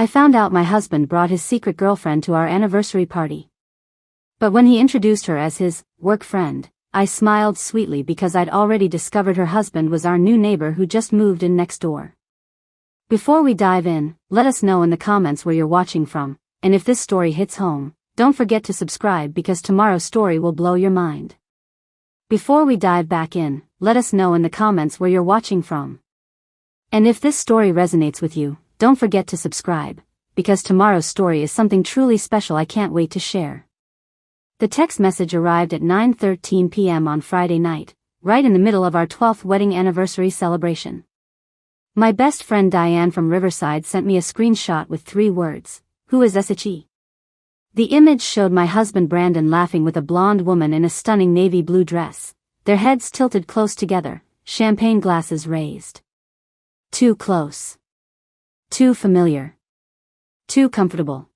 I found out my husband brought his secret girlfriend to our anniversary party. But when he introduced her as his work friend, I smiled sweetly because I'd already discovered her husband was our new neighbor who just moved in next door. Before we dive in, let us know in the comments where you're watching from, and if this story hits home, don't forget to subscribe because tomorrow's story will blow your mind. Before we dive back in, let us know in the comments where you're watching from. And if this story resonates with you, don't forget to subscribe, because tomorrow's story is something truly special I can't wait to share. The text message arrived at 9:13 p.m. on Friday night, right in the middle of our 12th wedding anniversary celebration. My best friend Diane from Riverside sent me a screenshot with 3 words, "Who is SHE?" The image showed my husband Brandon laughing with a blonde woman in a stunning navy blue dress, their heads tilted close together, champagne glasses raised. Too close. Too familiar. Too comfortable.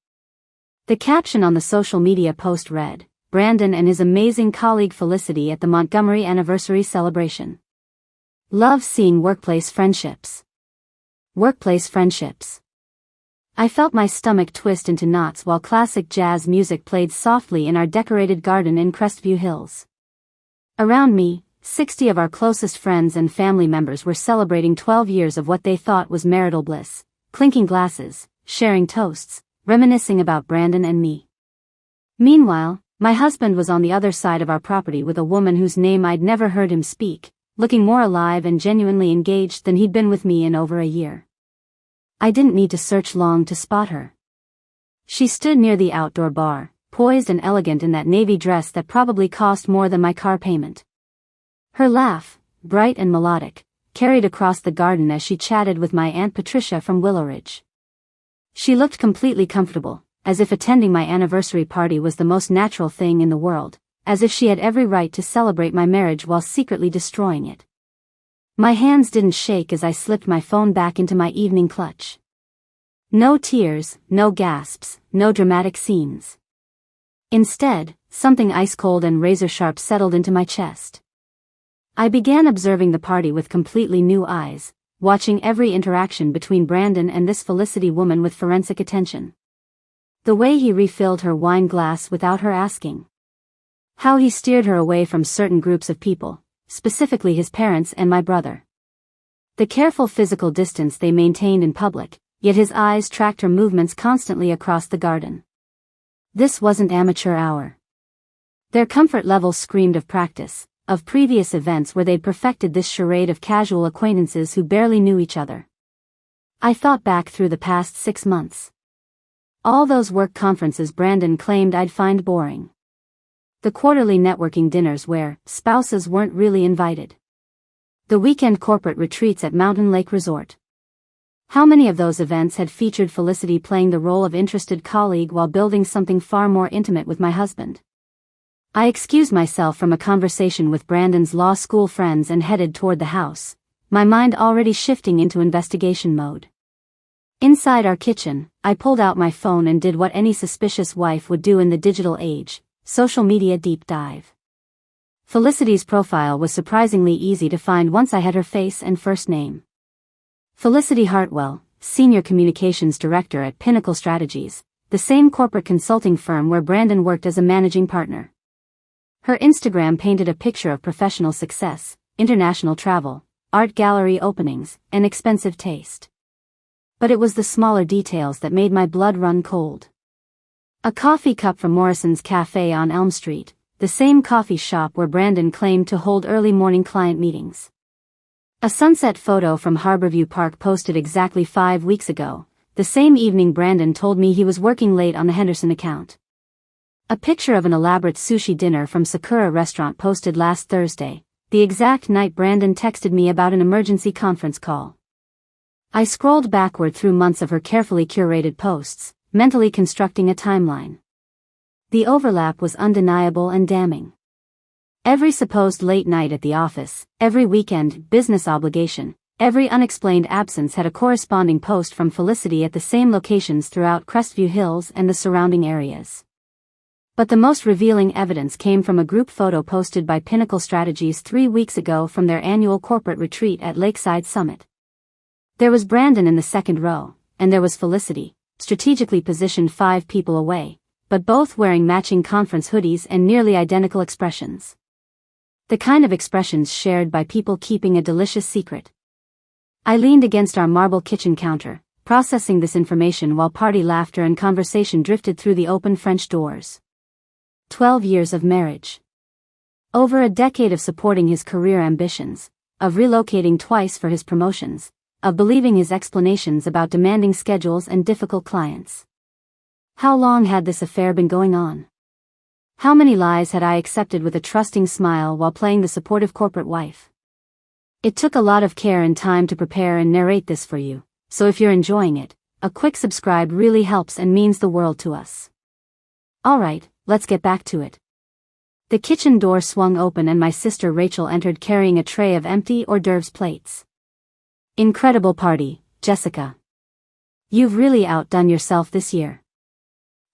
The caption on the social media post read, "Brandon and his amazing colleague Felicity at the Montgomery anniversary celebration. Love seeing workplace friendships." Workplace friendships. I felt my stomach twist into knots while classic jazz music played softly in our decorated garden in Crestview Hills. Around me, 60 of our closest friends and family members were celebrating 12 years of what they thought was marital bliss, clinking glasses, sharing toasts, reminiscing about Brandon and me. Meanwhile, my husband was on the other side of our property with a woman whose name I'd never heard him speak, looking more alive and genuinely engaged than he'd been with me in over a year. I didn't need to search long to spot her. She stood near the outdoor bar, poised and elegant in that navy dress that probably cost more than my car payment. Her laugh, bright and melodic, carried across the garden as she chatted with my Aunt Patricia from Willow Ridge. She looked completely comfortable, as if attending my anniversary party was the most natural thing in the world, as if she had every right to celebrate my marriage while secretly destroying it. My hands didn't shake as I slipped my phone back into my evening clutch. No tears, no gasps, no dramatic scenes. Instead, something ice-cold and razor-sharp settled into my chest. I began observing the party with completely new eyes, watching every interaction between Brandon and this Felicity woman with forensic attention. The way he refilled her wine glass without her asking. How he steered her away from certain groups of people, specifically his parents and my brother. The careful physical distance they maintained in public, yet his eyes tracked her movements constantly across the garden. This wasn't amateur hour. Their comfort level screamed of practice, of previous events where they'd perfected this charade of casual acquaintances who barely knew each other. I thought back through the past 6 months. All those work conferences Brandon claimed I'd find boring. The quarterly networking dinners where spouses weren't really invited. The weekend corporate retreats at Mountain Lake Resort. How many of those events had featured Felicity playing the role of interested colleague while building something far more intimate with my husband? I excused myself from a conversation with Brandon's law school friends and headed toward the house, my mind already shifting into investigation mode. Inside our kitchen, I pulled out my phone and did what any suspicious wife would do in the digital age, social media deep dive. Felicity's profile was surprisingly easy to find once I had her face and first name. Felicity Hartwell, Senior Communications Director at Pinnacle Strategies, the same corporate consulting firm where Brandon worked as a managing partner. Her Instagram painted a picture of professional success, international travel, art gallery openings, and expensive taste. But it was the smaller details that made my blood run cold. A coffee cup from Morrison's Cafe on Elm Street, the same coffee shop where Brandon claimed to hold early morning client meetings. A sunset photo from Harborview Park posted exactly 5 weeks ago, the same evening Brandon told me he was working late on the Henderson account. A picture of an elaborate sushi dinner from Sakura Restaurant posted last Thursday, the exact night Brandon texted me about an emergency conference call. I scrolled backward through months of her carefully curated posts, mentally constructing a timeline. The overlap was undeniable and damning. Every supposed late night at the office, every weekend business obligation, every unexplained absence had a corresponding post from Felicity at the same locations throughout Crestview Hills and the surrounding areas. But the most revealing evidence came from a group photo posted by Pinnacle Strategies 3 weeks ago from their annual corporate retreat at Lakeside Summit. There was Brandon in the second row, and there was Felicity, strategically positioned 5 people away, but both wearing matching conference hoodies and nearly identical expressions. The kind of expressions shared by people keeping a delicious secret. I leaned against our marble kitchen counter, processing this information while party laughter and conversation drifted through the open French doors. 12 years of marriage. Over a decade of supporting his career ambitions, of relocating twice for his promotions, of believing his explanations about demanding schedules and difficult clients. How long had this affair been going on? How many lies had I accepted with a trusting smile while playing the supportive corporate wife? It took a lot of care and time to prepare and narrate this for you, so if you're enjoying it, a quick subscribe really helps and means the world to us. Alright, let's get back to it. The kitchen door swung open and my sister Rachel entered carrying a tray of empty hors d'oeuvres plates. Incredible party, Jessica. You've really outdone yourself this year.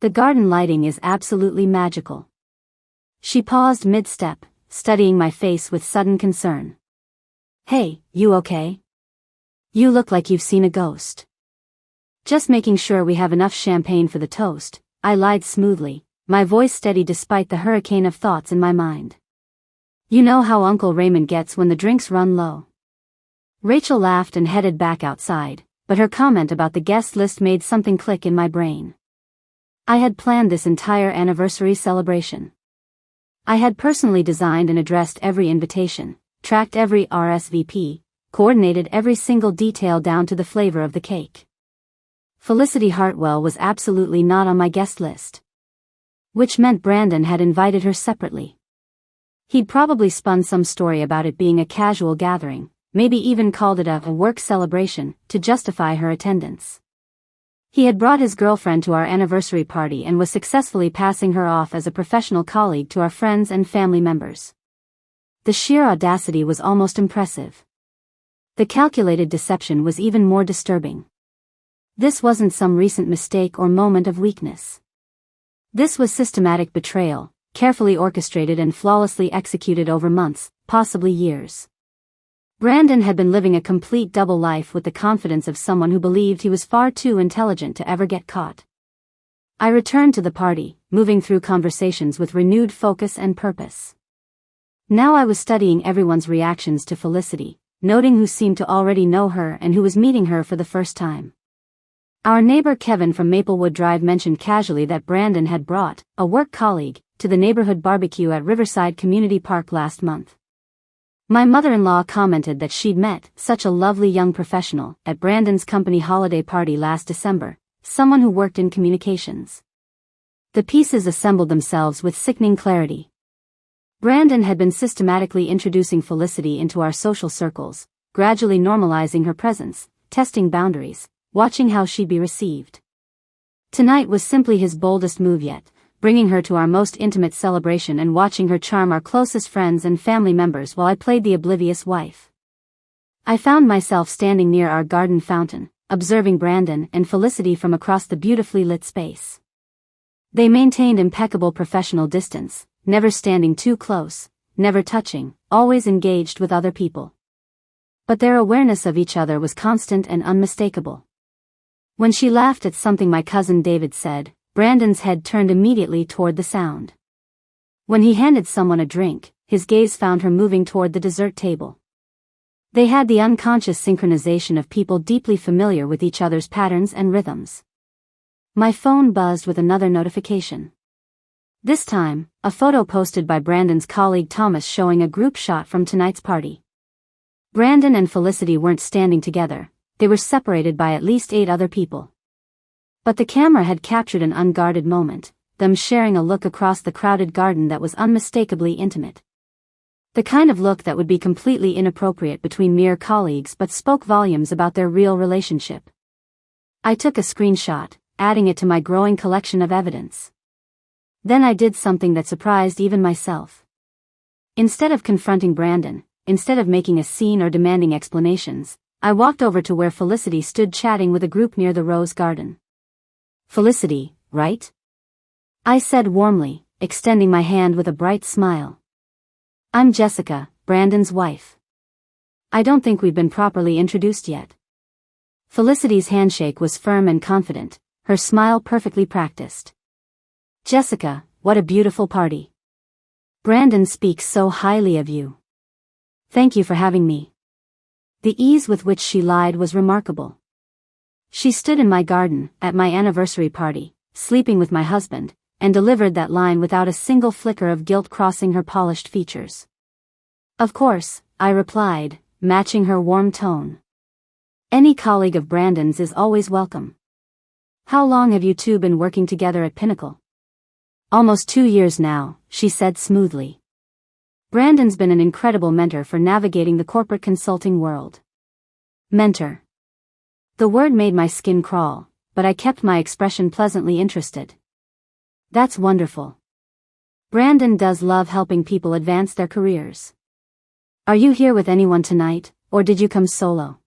The garden lighting is absolutely magical. She paused mid-step, studying my face with sudden concern. Hey, you okay? You look like you've seen a ghost. Just making sure we have enough champagne for the toast, I lied smoothly, my voice steady despite the hurricane of thoughts in my mind. You know how Uncle Raymond gets when the drinks run low. Rachel laughed and headed back outside, but her comment about the guest list made something click in my brain. I had planned this entire anniversary celebration. I had personally designed and addressed every invitation, tracked every RSVP, coordinated every single detail down to the flavor of the cake. Felicity Hartwell was absolutely not on my guest list. Which meant Brandon had invited her separately. He'd probably spun some story about it being a casual gathering, maybe even called it a work celebration, to justify her attendance. He had brought his girlfriend to our anniversary party and was successfully passing her off as a professional colleague to our friends and family members. The sheer audacity was almost impressive. The calculated deception was even more disturbing. This wasn't some recent mistake or moment of weakness. This was systematic betrayal, carefully orchestrated and flawlessly executed over months, possibly years. Brandon had been living a complete double life with the confidence of someone who believed he was far too intelligent to ever get caught. I returned to the party, moving through conversations with renewed focus and purpose. Now I was studying everyone's reactions to Felicity, noting who seemed to already know her and who was meeting her for the first time. Our neighbor Kevin from Maplewood Drive mentioned casually that Brandon had brought a work colleague to the neighborhood barbecue at Riverside Community Park last month. My mother-in-law commented that she'd met such a lovely young professional at Brandon's company holiday party last December, someone who worked in communications. The pieces assembled themselves with sickening clarity. Brandon had been systematically introducing Felicity into our social circles, gradually normalizing her presence, testing boundaries, watching how she'd be received. Tonight was simply his boldest move yet, bringing her to our most intimate celebration and watching her charm our closest friends and family members while I played the oblivious wife. I found myself standing near our garden fountain, observing Brandon and Felicity from across the beautifully lit space. They maintained impeccable professional distance, never standing too close, never touching, always engaged with other people. But their awareness of each other was constant and unmistakable. When she laughed at something my cousin David said, Brandon's head turned immediately toward the sound. When he handed someone a drink, his gaze found her moving toward the dessert table. They had the unconscious synchronization of people deeply familiar with each other's patterns and rhythms. My phone buzzed with another notification. This time, a photo posted by Brandon's colleague Thomas showing a group shot from tonight's party. Brandon and Felicity weren't standing together, they were separated by at least 8 other people. But the camera had captured an unguarded moment, them sharing a look across the crowded garden that was unmistakably intimate. The kind of look that would be completely inappropriate between mere colleagues but spoke volumes about their real relationship. I took a screenshot, adding it to my growing collection of evidence. Then I did something that surprised even myself. Instead of confronting Brandon, instead of making a scene or demanding explanations, I walked over to where Felicity stood chatting with a group near the rose garden. Felicity, right? I said warmly, extending my hand with a bright smile. I'm Jessica, Brandon's wife. I don't think we've been properly introduced yet. Felicity's handshake was firm and confident, her smile perfectly practiced. "Jessica, what a beautiful party. Brandon speaks so highly of you. Thank you for having me." The ease with which she lied was remarkable. She stood in my garden, at my anniversary party, sleeping with my husband, and delivered that line without a single flicker of guilt crossing her polished features. "Of course," I replied, matching her warm tone. "Any colleague of Brandon's is always welcome." "How long have you two been working together at Pinnacle?" "Almost 2 years now," she said smoothly. "Brandon's been an incredible mentor for navigating the corporate consulting world." Mentor. The word made my skin crawl, but I kept my expression pleasantly interested. "That's wonderful. Brandon does love helping people advance their careers. Are you here with anyone tonight, or did you come solo?"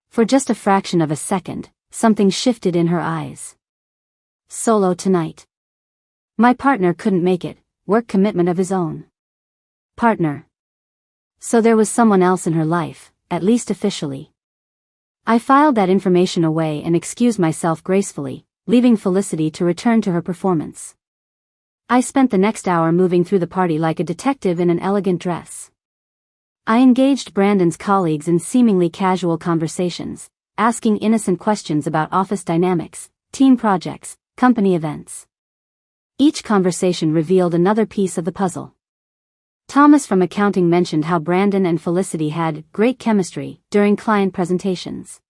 For just a fraction of a second, something shifted in her eyes. "Solo tonight. My partner couldn't make it, work commitment of his own." Partner. So there was someone else in her life, at least officially. I filed that information away and excused myself gracefully, leaving Felicity to return to her performance. I spent the next hour moving through the party like a detective in an elegant dress. I engaged Brandon's colleagues in seemingly casual conversations, asking innocent questions about office dynamics, team projects, company events. Each conversation revealed another piece of the puzzle. Thomas from accounting mentioned how Brandon and Felicity had great chemistry during client presentations.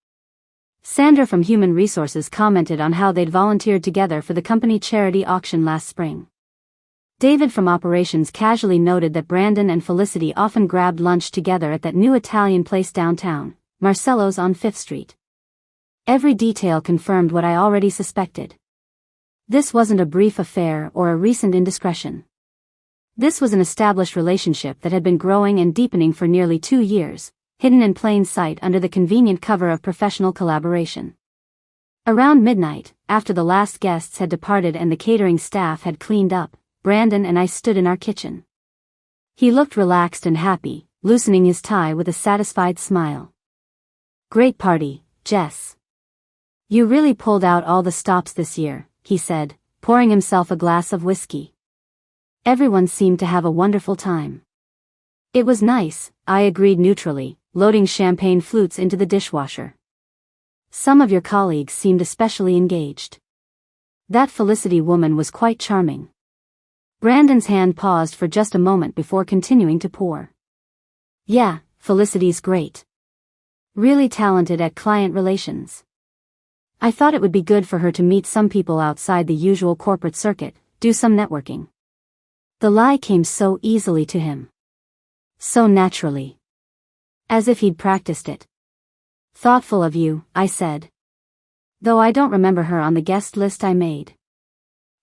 Sandra from human resources commented on how they'd volunteered together for the company charity auction last spring. David from operations casually noted that Brandon and Felicity often grabbed lunch together at that new Italian place downtown, Marcello's on 5th Street. Every detail confirmed what I already suspected. This wasn't a brief affair or a recent indiscretion. This was an established relationship that had been growing and deepening for nearly 2 years, hidden in plain sight under the convenient cover of professional collaboration. Around midnight, after the last guests had departed and the catering staff had cleaned up, Brandon and I stood in our kitchen. He looked relaxed and happy, loosening his tie with a satisfied smile. "Great party, Jess. You really pulled out all the stops this year," he said, pouring himself a glass of whiskey. Everyone seemed to have a wonderful time. "It was nice," I agreed neutrally, loading champagne flutes into the dishwasher. "Some of your colleagues seemed especially engaged. That Felicity woman was quite charming." Brandon's hand paused for just a moment before continuing to pour. "Yeah, Felicity's great. Really talented at client relations. I thought it would be good for her to meet some people outside the usual corporate circuit, do some networking." The lie came so easily to him. So naturally. As if he'd practiced it. "Thoughtful of you," I said. "Though I don't remember her on the guest list I made."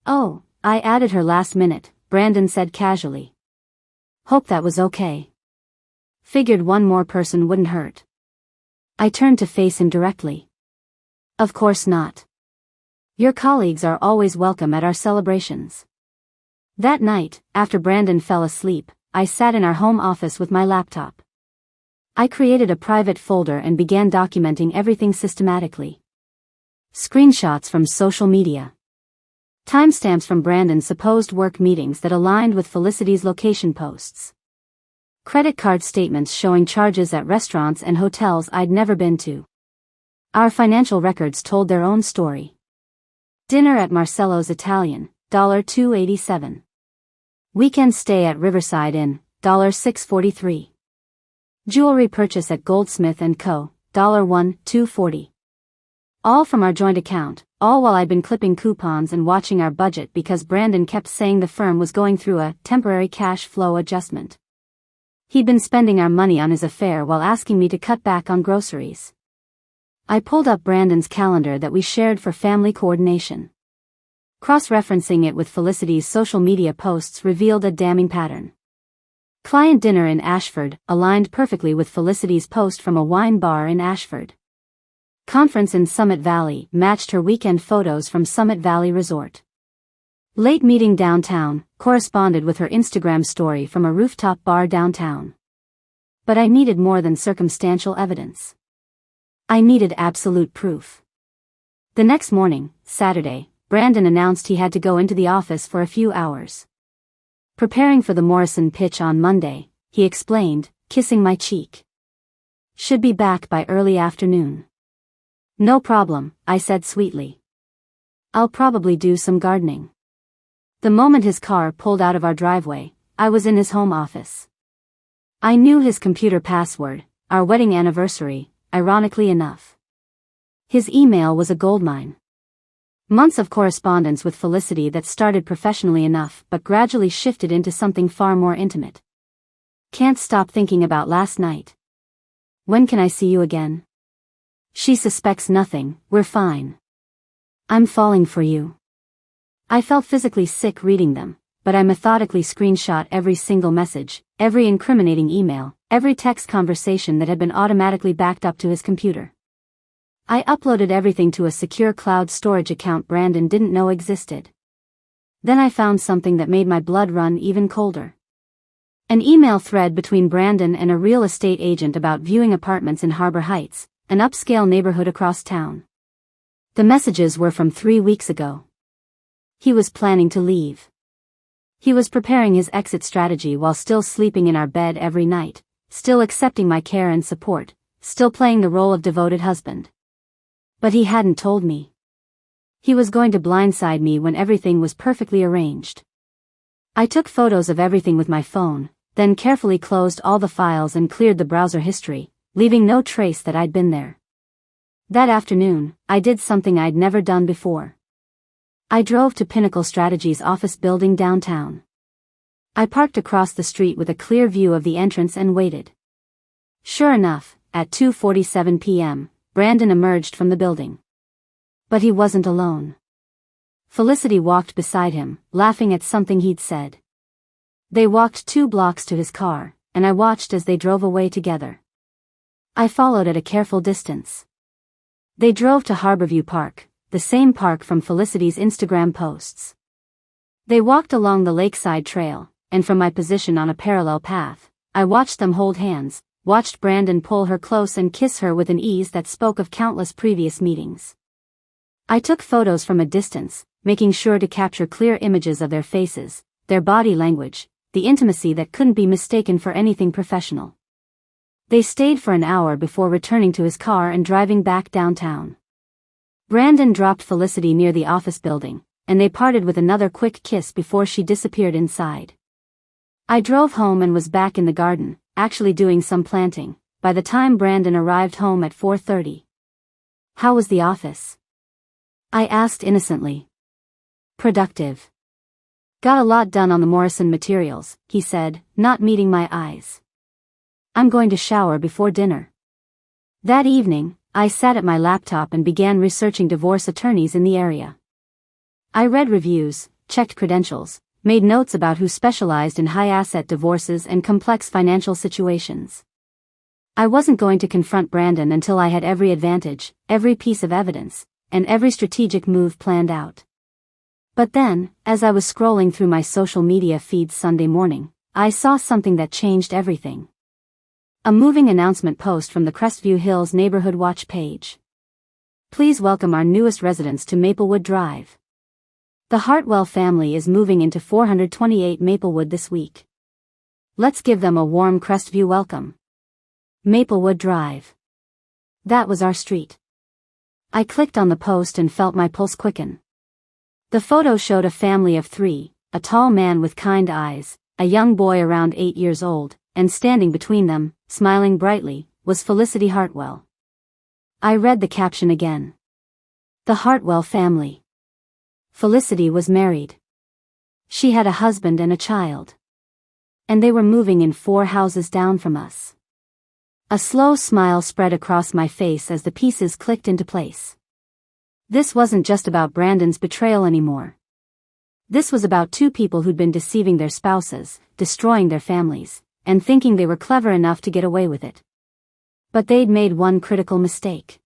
"Oh, I added her last minute," Brandon said casually. "Hope that was okay. Figured one more person wouldn't hurt." I turned to face him directly. "Of course not. Your colleagues are always welcome at our celebrations." That night, after Brandon fell asleep, I sat in our home office with my laptop. I created a private folder and began documenting everything systematically. Screenshots from social media. Timestamps from Brandon's supposed work meetings that aligned with Felicity's location posts. Credit card statements showing charges at restaurants and hotels I'd never been to. Our financial records told their own story. Dinner at Marcello's Italian, $2.87. Weekend stay at Riverside Inn, $6.43. Jewelry purchase at Goldsmith & Co., $1.240. All from our joint account, all while I'd been clipping coupons and watching our budget because Brandon kept saying the firm was going through a temporary cash flow adjustment. He'd been spending our money on his affair while asking me to cut back on groceries. I pulled up Brandon's calendar that we shared for family coordination. Cross-referencing it with Felicity's social media posts revealed a damning pattern. Client dinner in Ashford aligned perfectly with Felicity's post from a wine bar in Ashford. Conference in Summit Valley matched her weekend photos from Summit Valley Resort. Late meeting downtown corresponded with her Instagram story from a rooftop bar downtown. But I needed more than circumstantial evidence. I needed absolute proof. The next morning, Saturday, Brandon announced he had to go into the office for a few hours. Preparing for the Morrison pitch on Monday, he explained, kissing my cheek. Should be back by early afternoon. No problem, I said sweetly. I'll probably do some gardening. The moment his car pulled out of our driveway, I was in his home office. I knew his computer password, our wedding anniversary, ironically enough. His email was a goldmine. Months of correspondence with Felicity that started professionally enough but gradually shifted into something far more intimate. Can't stop thinking about last night. When can I see you again? She suspects nothing, we're fine. I'm falling for you. I felt physically sick reading them, but I methodically screenshot every single message, every incriminating email, every text conversation that had been automatically backed up to his computer. I uploaded everything to a secure cloud storage account Brandon didn't know existed. Then I found something that made my blood run even colder. An email thread between Brandon and a real estate agent about viewing apartments in Harbor Heights, an upscale neighborhood across town. The messages were from 3 weeks ago. He was planning to leave. He was preparing his exit strategy while still sleeping in our bed every night, still accepting my care and support, still playing the role of devoted husband. But he hadn't told me. He was going to blindside me when everything was perfectly arranged. I took photos of everything with my phone, then carefully closed all the files and cleared the browser history, leaving no trace that I'd been there. That afternoon, I did something I'd never done before. I drove to Pinnacle Strategies' office building downtown. I parked across the street with a clear view of the entrance and waited. Sure enough, at 2:47 p.m., Brandon emerged from the building. But he wasn't alone. Felicity walked beside him, laughing at something he'd said. They walked 2 blocks to his car, and I watched as they drove away together. I followed at a careful distance. They drove to Harborview Park, the same park from Felicity's Instagram posts. They walked along the lakeside trail, and from my position on a parallel path, I watched them hold hands, watched Brandon pull her close and kiss her with an ease that spoke of countless previous meetings. I took photos from a distance, making sure to capture clear images of their faces, their body language, the intimacy that couldn't be mistaken for anything professional. They stayed for an hour before returning to his car and driving back downtown. Brandon dropped Felicity near the office building, and they parted with another quick kiss before she disappeared inside. I drove home and was back in the garden, actually doing some planting, by the time Brandon arrived home at 4:30. How was the office? I asked innocently. Productive. Got a lot done on the Morrison materials, he said, not meeting my eyes. I'm going to shower before dinner. That evening, I sat at my laptop and began researching divorce attorneys in the area. I read reviews, checked credentials, made notes about who specialized in high-asset divorces and complex financial situations. I wasn't going to confront Brandon until I had every advantage, every piece of evidence, and every strategic move planned out. But then, as I was scrolling through my social media feeds Sunday morning, I saw something that changed everything. A moving announcement post from the Crestview Hills Neighborhood Watch page. Please welcome our newest residents to Maplewood Drive. The Hartwell family is moving into 428 Maplewood this week. Let's give them a warm Crestview welcome. Maplewood Drive. That was our street. I clicked on the post and felt my pulse quicken. The photo showed a family of 3, a tall man with kind eyes, a young boy around 8 years old, and standing between them, smiling brightly, was Felicity Hartwell. I read the caption again. The Hartwell family. Felicity was married. She had a husband and a child. And they were moving in 4 houses down from us. A slow smile spread across my face as the pieces clicked into place. This wasn't just about Brandon's betrayal anymore. This was about 2 people who'd been deceiving their spouses, destroying their families, and thinking they were clever enough to get away with it. But they'd made one critical mistake.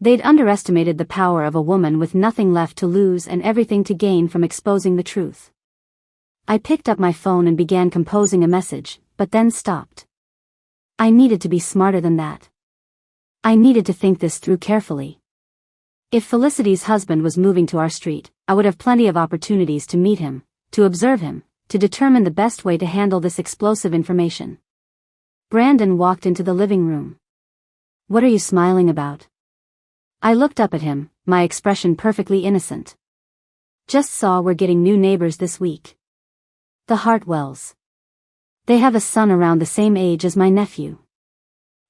They'd underestimated the power of a woman with nothing left to lose and everything to gain from exposing the truth. I picked up my phone and began composing a message, but then stopped. I needed to be smarter than that. I needed to think this through carefully. If Felicity's husband was moving to our street, I would have plenty of opportunities to meet him, to observe him, to determine the best way to handle this explosive information. Brandon walked into the living room. "What are you smiling about?" I looked up at him, my expression perfectly innocent. "Just saw we're getting new neighbors this week. The Hartwells. They have a son around the same age as my nephew.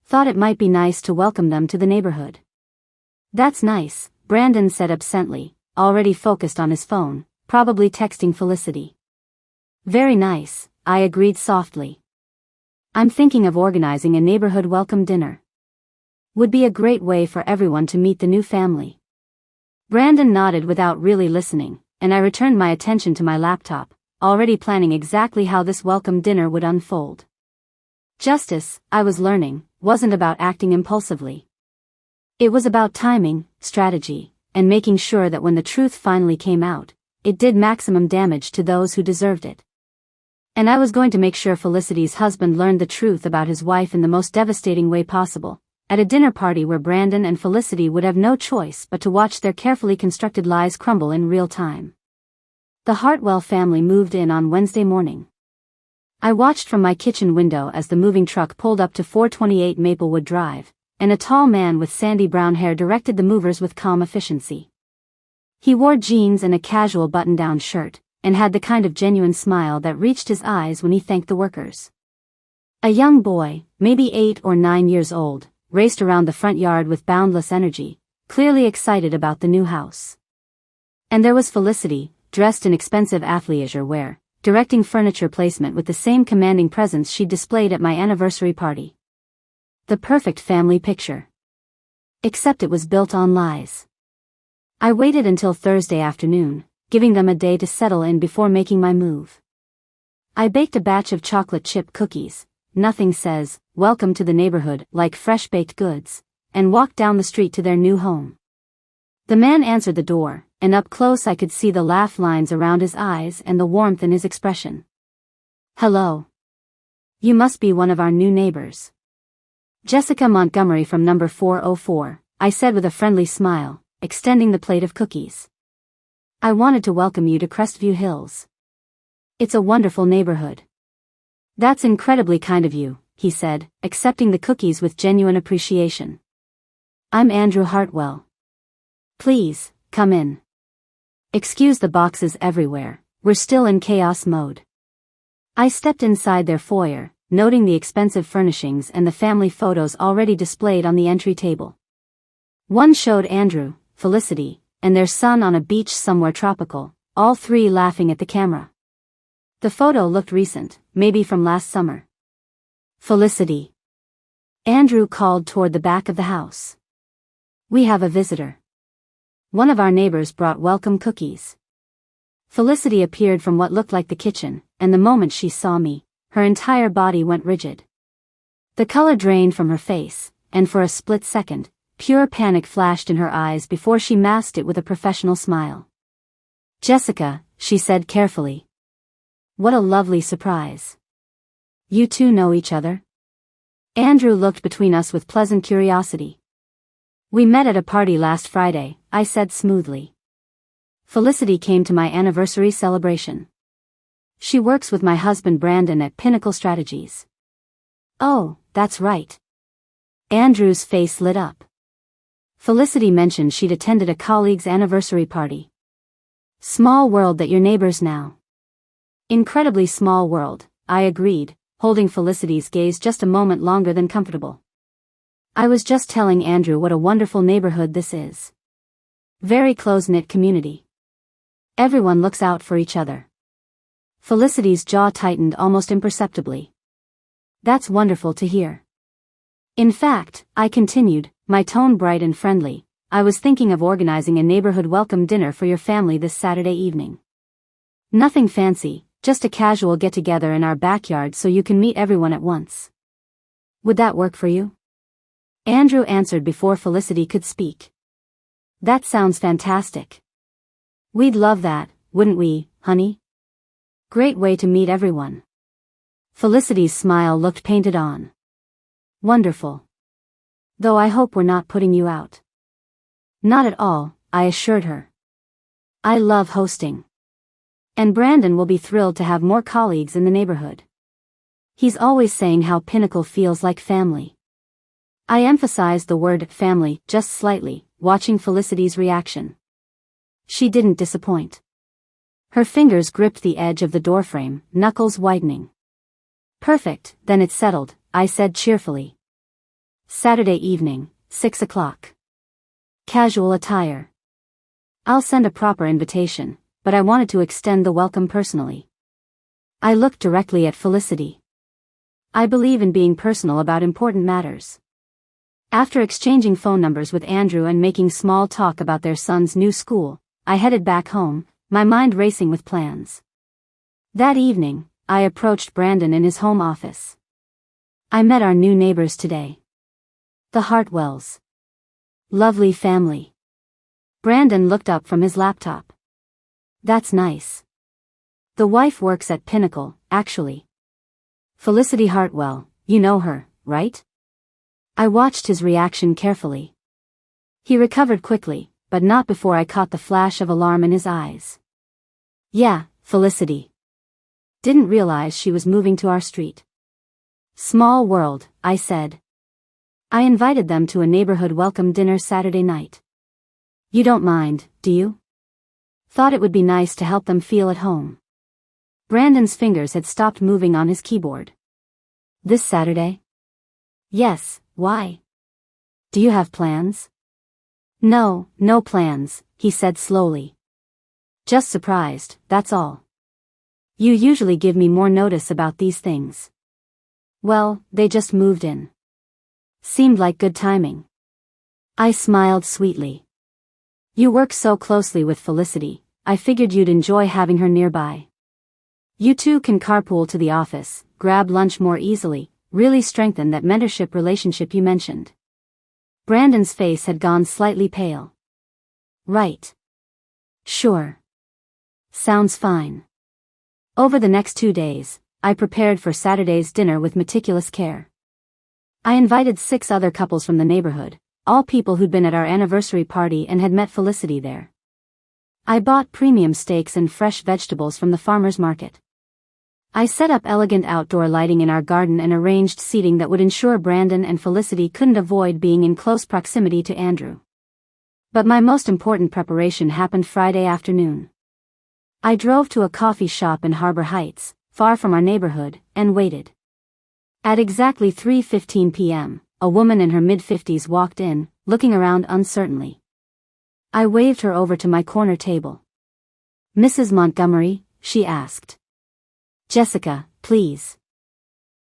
Thought it might be nice to welcome them to the neighborhood." "That's nice," Brandon said absently, already focused on his phone, probably texting Felicity. "Very nice," I agreed softly. "I'm thinking of organizing a neighborhood welcome dinner. Would be a great way for everyone to meet the new family." Brandon nodded without really listening, and I returned my attention to my laptop, already planning exactly how this welcome dinner would unfold. Justice, I was learning, wasn't about acting impulsively. It was about timing, strategy, and making sure that when the truth finally came out, it did maximum damage to those who deserved it. And I was going to make sure Felicity's husband learned the truth about his wife in the most devastating way possible, at a dinner party where Brandon and Felicity would have no choice but to watch their carefully constructed lies crumble in real time. The Hartwell family moved in on Wednesday morning. I watched from my kitchen window as the moving truck pulled up to 428 Maplewood Drive, and a tall man with sandy brown hair directed the movers with calm efficiency. He wore jeans and a casual button-down shirt, and had the kind of genuine smile that reached his eyes when he thanked the workers. A young boy, maybe 8 or 9 years old, raced around the front yard with boundless energy, clearly excited about the new house. And there was Felicity, dressed in expensive athleisure wear, directing furniture placement with the same commanding presence she'd displayed at my anniversary party. The perfect family picture. Except it was built on lies. I waited until Thursday afternoon, giving them a day to settle in before making my move. I baked a batch of chocolate chip cookies, nothing says, "Welcome to the neighborhood," like fresh baked goods, and walked down the street to their new home. The man answered the door, and up close I could see the laugh lines around his eyes and the warmth in his expression. "Hello. You must be one of our new neighbors." "Jessica Montgomery from number 404, I said with a friendly smile, extending the plate of cookies. "I wanted to welcome you to Crestview Hills. It's a wonderful neighborhood." "That's incredibly kind of you," he said, accepting the cookies with genuine appreciation. "I'm Andrew Hartwell. Please, come in. Excuse the boxes everywhere, we're still in chaos mode." I stepped inside their foyer, noting the expensive furnishings and the family photos already displayed on the entry table. One showed Andrew, Felicity, and their son on a beach somewhere tropical, all three laughing at the camera. The photo looked recent, maybe from last summer. "Felicity." Andrew called toward the back of the house. "We have a visitor." One of our neighbors brought welcome cookies. Felicity appeared from what looked like the kitchen, and the moment she saw me, her entire body went rigid. The color drained from her face, and for a split second, pure panic flashed in her eyes before she masked it with a professional smile. "Jessica," she said carefully. "What a lovely surprise. You two know each other?" Andrew looked between us with pleasant curiosity. "We met at a party last Friday," I said smoothly. "Felicity came to my anniversary celebration. She works with my husband Brandon at Pinnacle Strategies." "Oh, that's right." Andrew's face lit up. Felicity mentioned she'd attended a colleague's anniversary party. "Small world that you're neighbors now." "Incredibly small world," I agreed, holding Felicity's gaze just a moment longer than comfortable. "I was just telling Andrew what a wonderful neighborhood this is. Very close-knit community. Everyone looks out for each other." Felicity's jaw tightened almost imperceptibly. "That's wonderful to hear. In fact," I continued, my tone bright and friendly, "I was thinking of organizing a neighborhood welcome dinner for your family this Saturday evening. Nothing fancy, just a casual get-together in our backyard so you can meet everyone at once. Would that work for you?" Andrew answered before Felicity could speak. "That sounds fantastic. We'd love that, wouldn't we, honey? Great way to meet everyone." Felicity's smile looked painted on. "Wonderful. Though I hope we're not putting you out." Not at all, I assured her. I love hosting. And Brandon will be thrilled to have more colleagues in the neighborhood. He's always saying how Pinnacle feels like family. I emphasized the word family just slightly, watching Felicity's reaction. She didn't disappoint. Her fingers gripped the edge of the doorframe, knuckles whitening. Perfect, then it's settled, I said cheerfully. Saturday evening, 6 o'clock. Casual attire. I'll send a proper invitation, but I wanted to extend the welcome personally. I looked directly at Felicity. I believe in being personal about important matters. After exchanging phone numbers with Andrew and making small talk about their son's new school, I headed back home, my mind racing with plans. That evening, I approached Brandon in his home office. I met our new neighbors today. The Hartwells. Lovely family. Brandon looked up from his laptop. That's nice. The wife works at Pinnacle, actually. Felicity Hartwell, you know her, right? I watched his reaction carefully. He recovered quickly, but not before I caught the flash of alarm in his eyes. Yeah, Felicity. Didn't realize she was moving to our street. Small world, I said. I invited them to a neighborhood welcome dinner Saturday night. You don't mind, do you? Thought it would be nice to help them feel at home. Brandon's fingers had stopped moving on his keyboard. This Saturday? Yes, why? Do you have plans? No, no plans, he said slowly. Just surprised, that's all. You usually give me more notice about these things. Well, they just moved in. Seemed like good timing. I smiled sweetly. You work so closely with Felicity, I figured you'd enjoy having her nearby. You two can carpool to the office, grab lunch more easily, really strengthen that mentorship relationship you mentioned. Brandon's face had gone slightly pale. Right. Sure. Sounds fine. Over the next 2 days, I prepared for Saturday's dinner with meticulous care. I invited 6 other couples from the neighborhood, all people who'd been at our anniversary party and had met Felicity there. I bought premium steaks and fresh vegetables from the farmer's market. I set up elegant outdoor lighting in our garden and arranged seating that would ensure Brandon and Felicity couldn't avoid being in close proximity to Andrew. But my most important preparation happened Friday afternoon. I drove to a coffee shop in Harbor Heights, far from our neighborhood, and waited. At exactly 3:15 p.m., a woman in her mid-50s walked in, looking around uncertainly. I waved her over to my corner table. Mrs. Montgomery, she asked. Jessica, please.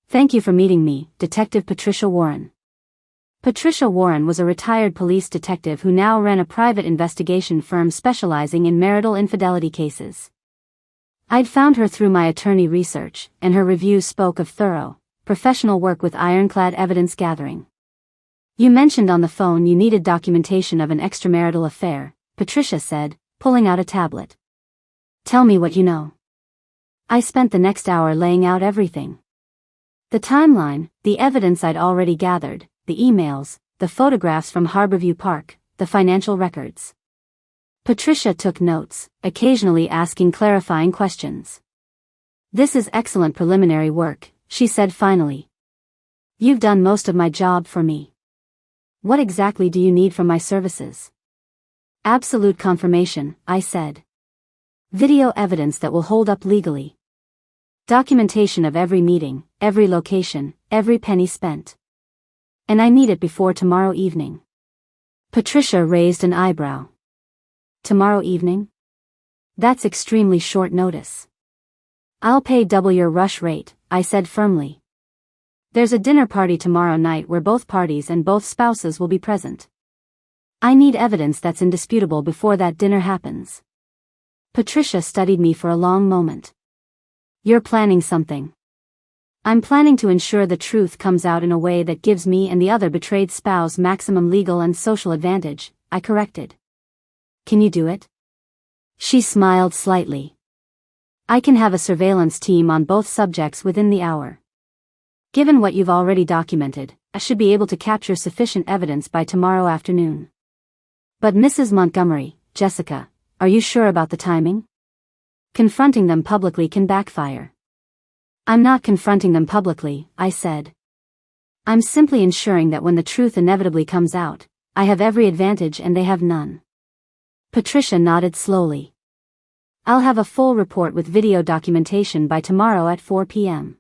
Thank you for meeting me, Detective Patricia Warren. Patricia Warren was a retired police detective who now ran a private investigation firm specializing in marital infidelity cases. I'd found her through my attorney research, and her reviews spoke of thorough, professional work with ironclad evidence gathering. You mentioned on the phone you needed documentation of an extramarital affair, Patricia said, pulling out a tablet. Tell me what you know. I spent the next hour laying out everything. The timeline, the evidence I'd already gathered, the emails, the photographs from Harborview Park, the financial records. Patricia took notes, occasionally asking clarifying questions. This is excellent preliminary work, she said finally. You've done most of my job for me. What exactly do you need from my services? Absolute confirmation, I said. Video evidence that will hold up legally. Documentation of every meeting, every location, every penny spent. And I need it before tomorrow evening. Patricia raised an eyebrow. Tomorrow evening? That's extremely short notice. I'll pay double your rush rate, I said firmly. There's a dinner party tomorrow night where both parties and both spouses will be present. I need evidence that's indisputable before that dinner happens. Patricia studied me for a long moment. You're planning something. I'm planning to ensure the truth comes out in a way that gives me and the other betrayed spouse maximum legal and social advantage, I corrected. Can you do it? She smiled slightly. I can have a surveillance team on both subjects within the hour. Given what you've already documented, I should be able to capture sufficient evidence by tomorrow afternoon. But Mrs. Montgomery, Jessica, are you sure about the timing? Confronting them publicly can backfire. I'm not confronting them publicly, I said. I'm simply ensuring that when the truth inevitably comes out, I have every advantage and they have none. Patricia nodded slowly. I'll have a full report with video documentation by tomorrow at 4 p.m.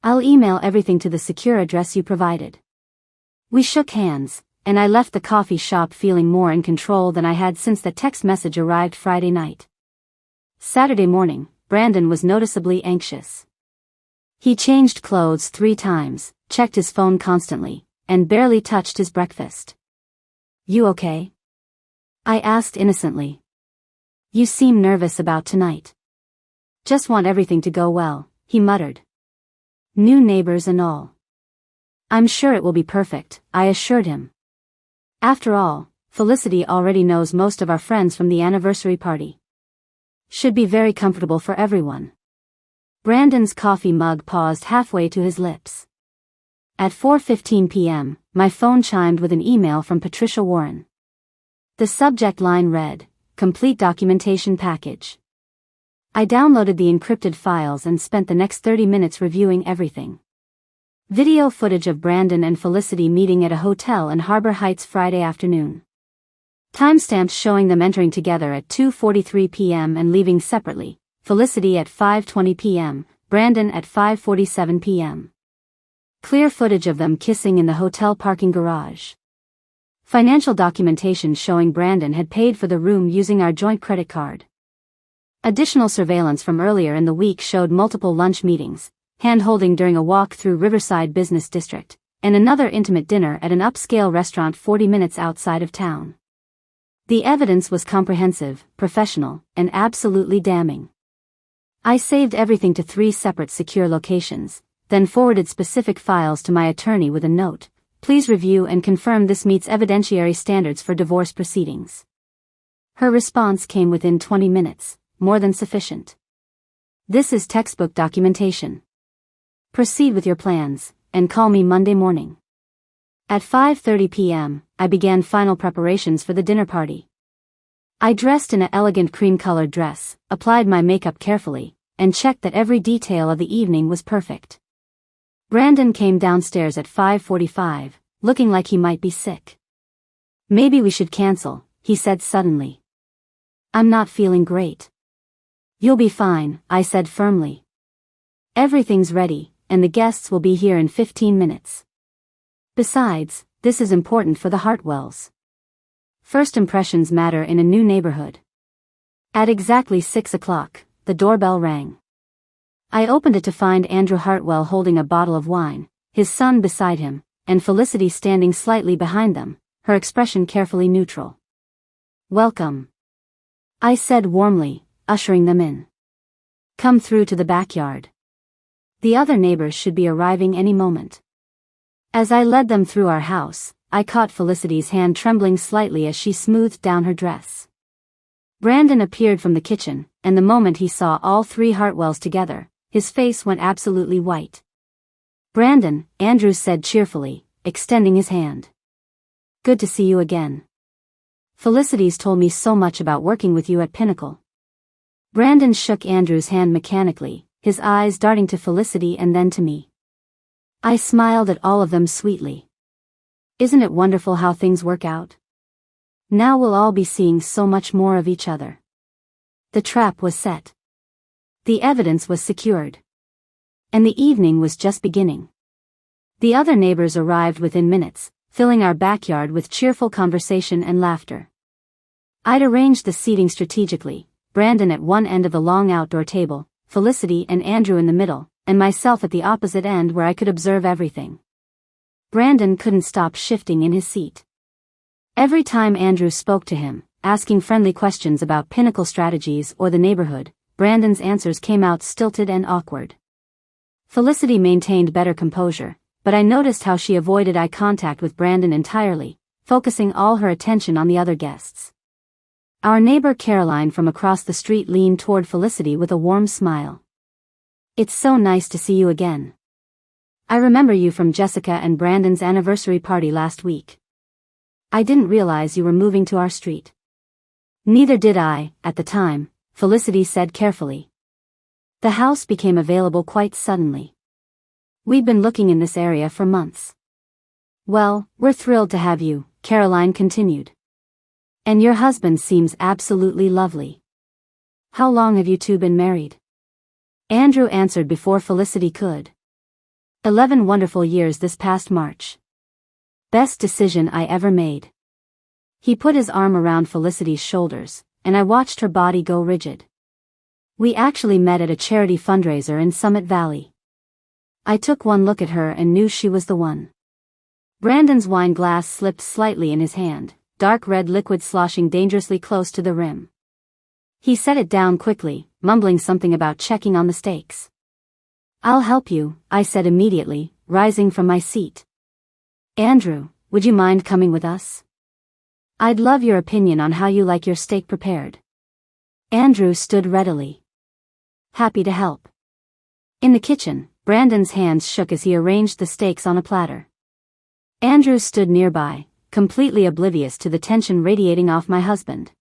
I'll email everything to the secure address you provided. We shook hands, and I left the coffee shop feeling more in control than I had since the text message arrived Friday night. Saturday morning, Brandon was noticeably anxious. He changed clothes 3 times, checked his phone constantly, and barely touched his breakfast. You okay? I asked innocently. You seem nervous about tonight. Just want everything to go well, he muttered. New neighbors and all. I'm sure it will be perfect, I assured him. After all, Felicity already knows most of our friends from the anniversary party. Should be very comfortable for everyone. Brandon's coffee mug paused halfway to his lips. At 4:15 p.m., my phone chimed with an email from Patricia Warren. The subject line read, Complete Documentation Package. I downloaded the encrypted files and spent the next 30 minutes reviewing everything. Video footage of Brandon and Felicity meeting at a hotel in Harbor Heights Friday afternoon. Timestamps showing them entering together at 2:43 p.m. and leaving separately, Felicity at 5:20 p.m., Brandon at 5:47 p.m. Clear footage of them kissing in the hotel parking garage. Financial documentation showing Brandon had paid for the room using our joint credit card. Additional surveillance from earlier in the week showed multiple lunch meetings, hand-holding during a walk through Riverside Business District, and another intimate dinner at an upscale restaurant 40 minutes outside of town. The evidence was comprehensive, professional, and absolutely damning. I saved everything to 3 separate secure locations, then forwarded specific files to my attorney with a note. Please review and confirm this meets evidentiary standards for divorce proceedings. Her response came within 20 minutes, more than sufficient. This is textbook documentation. Proceed with your plans, and call me Monday morning. At 5:30 p.m., I began final preparations for the dinner party. I dressed in an elegant cream-colored dress, applied my makeup carefully, and checked that every detail of the evening was perfect. Brandon came downstairs at 5:45, looking like he might be sick. Maybe we should cancel, he said suddenly. I'm not feeling great. You'll be fine, I said firmly. Everything's ready, and the guests will be here in 15 minutes. Besides, this is important for the Hartwells. First impressions matter in a new neighborhood. At exactly 6 o'clock, the doorbell rang. I opened it to find Andrew Hartwell holding a bottle of wine, his son beside him, and Felicity standing slightly behind them, her expression carefully neutral. Welcome, I said warmly, ushering them in. Come through to the backyard. The other neighbors should be arriving any moment. As I led them through our house, I caught Felicity's hand trembling slightly as she smoothed down her dress. Brandon appeared from the kitchen, and the moment he saw all 3 Hartwells together, his face went absolutely white. Brandon, Andrew said cheerfully, extending his hand. Good to see you again. Felicity's told me so much about working with you at Pinnacle. Brandon shook Andrew's hand mechanically, his eyes darting to Felicity and then to me. I smiled at all of them sweetly. Isn't it wonderful how things work out? Now we'll all be seeing so much more of each other. The trap was set. The evidence was secured. And the evening was just beginning. The other neighbors arrived within minutes, filling our backyard with cheerful conversation and laughter. I'd arranged the seating strategically, Brandon at one end of the long outdoor table, Felicity and Andrew in the middle, and myself at the opposite end where I could observe everything. Brandon couldn't stop shifting in his seat. Every time Andrew spoke to him, asking friendly questions about Pinnacle strategies or the neighborhood, Brandon's answers came out stilted and awkward. Felicity maintained better composure, but I noticed how she avoided eye contact with Brandon entirely, focusing all her attention on the other guests. Our neighbor Caroline from across the street leaned toward Felicity with a warm smile. It's so nice to see you again. I remember you from Jessica and Brandon's anniversary party last week. I didn't realize you were moving to our street. Neither did I, at the time, Felicity said carefully. The house became available quite suddenly. We'd been looking in this area for months. Well, we're thrilled to have you, Caroline continued. And your husband seems absolutely lovely. How long have you two been married? Andrew answered before Felicity could. 11 wonderful years this past March. Best decision I ever made. He put his arm around Felicity's shoulders, and I watched her body go rigid. We actually met at a charity fundraiser in Summit Valley. I took one look at her and knew she was the one. Brandon's wine glass slipped slightly in his hand, dark red liquid sloshing dangerously close to the rim. He set it down quickly, mumbling something about checking on the stakes. I'll help you, I said immediately, rising from my seat. Andrew, would you mind coming with us? I'd love your opinion on how you like your steak prepared. Andrew stood readily. Happy to help. In the kitchen, Brandon's hands shook as he arranged the steaks on a platter. Andrew stood nearby, completely oblivious to the tension radiating off my husband.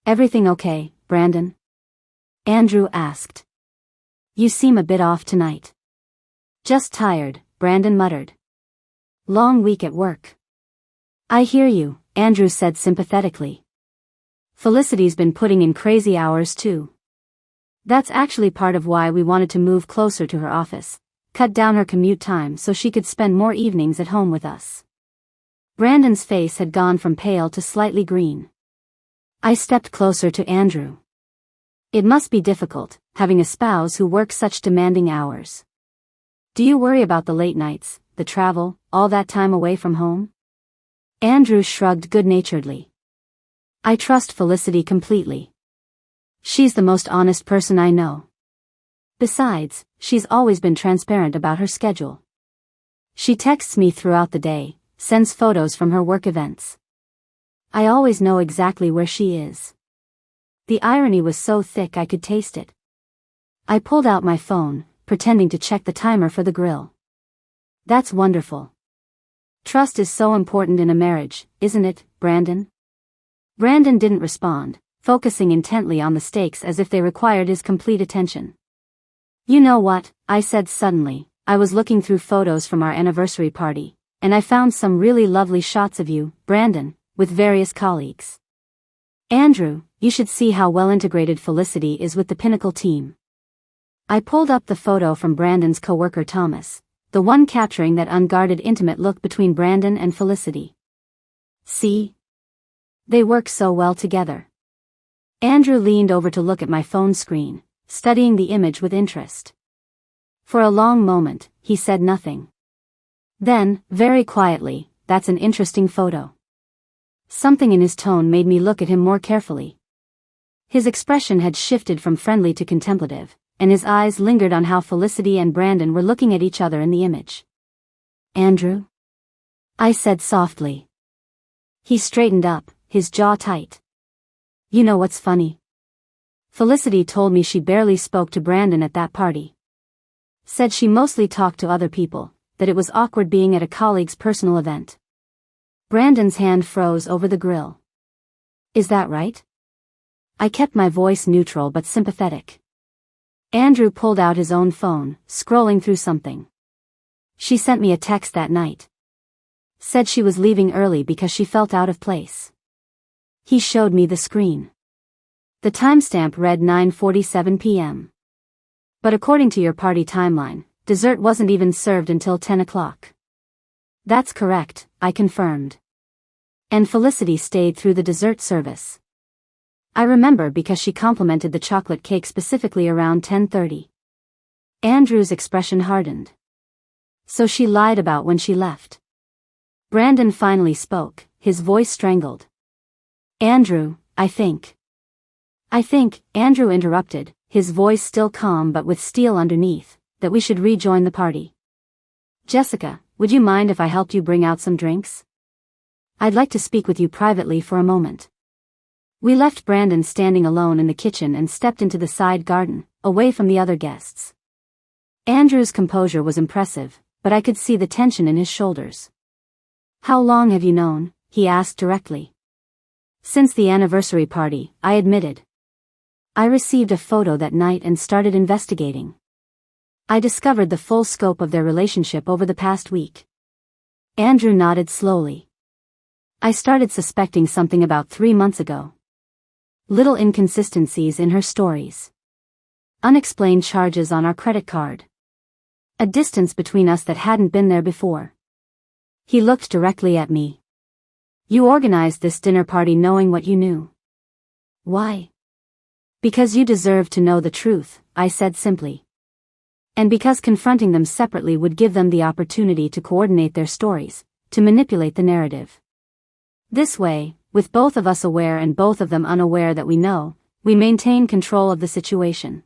Everything okay, Brandon? Andrew asked. You seem a bit off tonight. Just tired, Brandon muttered. Long week at work. I hear you, Andrew said sympathetically. Felicity's been putting in crazy hours too. That's actually part of why we wanted to move closer to her office, cut down her commute time so she could spend more evenings at home with us. Brandon's face had gone from pale to slightly green. I stepped closer to Andrew. It must be difficult, having a spouse who works such demanding hours. Do you worry about the late nights, the travel, all that time away from home? Andrew shrugged good-naturedly. I trust Felicity completely. She's the most honest person I know. Besides, she's always been transparent about her schedule. She texts me throughout the day, sends photos from her work events. I always know exactly where she is. The irony was so thick I could taste it. I pulled out my phone, pretending to check the timer for the grill. That's wonderful. Trust is so important in a marriage, isn't it, Brandon? Brandon didn't respond, focusing intently on the steaks as if they required his complete attention. You know what, I said suddenly. I was looking through photos from our anniversary party, and I found some really lovely shots of you, Brandon, with various colleagues. Andrew, you should see how well integrated Felicity is with the Pinnacle team. I pulled up the photo from Brandon's coworker Thomas, the one capturing that unguarded intimate look between Brandon and Felicity. See? They work so well together. Andrew leaned over to look at my phone screen, studying the image with interest. For a long moment, he said nothing. Then, very quietly, that's an interesting photo. Something in his tone made me look at him more carefully. His expression had shifted from friendly to contemplative, and his eyes lingered on how Felicity and Brandon were looking at each other in the image. Andrew? I said softly. He straightened up, his jaw tight. You know what's funny? Felicity told me she barely spoke to Brandon at that party. Said she mostly talked to other people, that it was awkward being at a colleague's personal event. Brandon's hand froze over the grill. Is that right? I kept my voice neutral but sympathetic. Andrew pulled out his own phone, scrolling through something. She sent me a text that night. Said she was leaving early because she felt out of place. He showed me the screen. The timestamp read 9:47 p.m. But according to your party timeline, dessert wasn't even served until 10 o'clock. That's correct, I confirmed. And Felicity stayed through the dessert service. I remember because she complimented the chocolate cake specifically around 10:30. Andrew's expression hardened. So she lied about when she left. Brandon finally spoke, his voice strangled. Andrew, I think, Andrew interrupted, his voice still calm but with steel underneath, that we should rejoin the party. Jessica, would you mind if I helped you bring out some drinks? I'd like to speak with you privately for a moment. We left Brandon standing alone in the kitchen and stepped into the side garden, away from the other guests. Andrew's composure was impressive, but I could see the tension in his shoulders. How long have you known? he asked directly. Since the anniversary party, I admitted. I received a photo that night and started investigating. I discovered the full scope of their relationship over the past week. Andrew nodded slowly. I started suspecting something about 3 months ago. Little inconsistencies in her stories. Unexplained charges on our credit card. A distance between us that hadn't been there before. He looked directly at me. You organized this dinner party knowing what you knew. Why? Because you deserve to know the truth, I said simply. And because confronting them separately would give them the opportunity to coordinate their stories, to manipulate the narrative. This way, with both of us aware and both of them unaware that we know, we maintain control of the situation.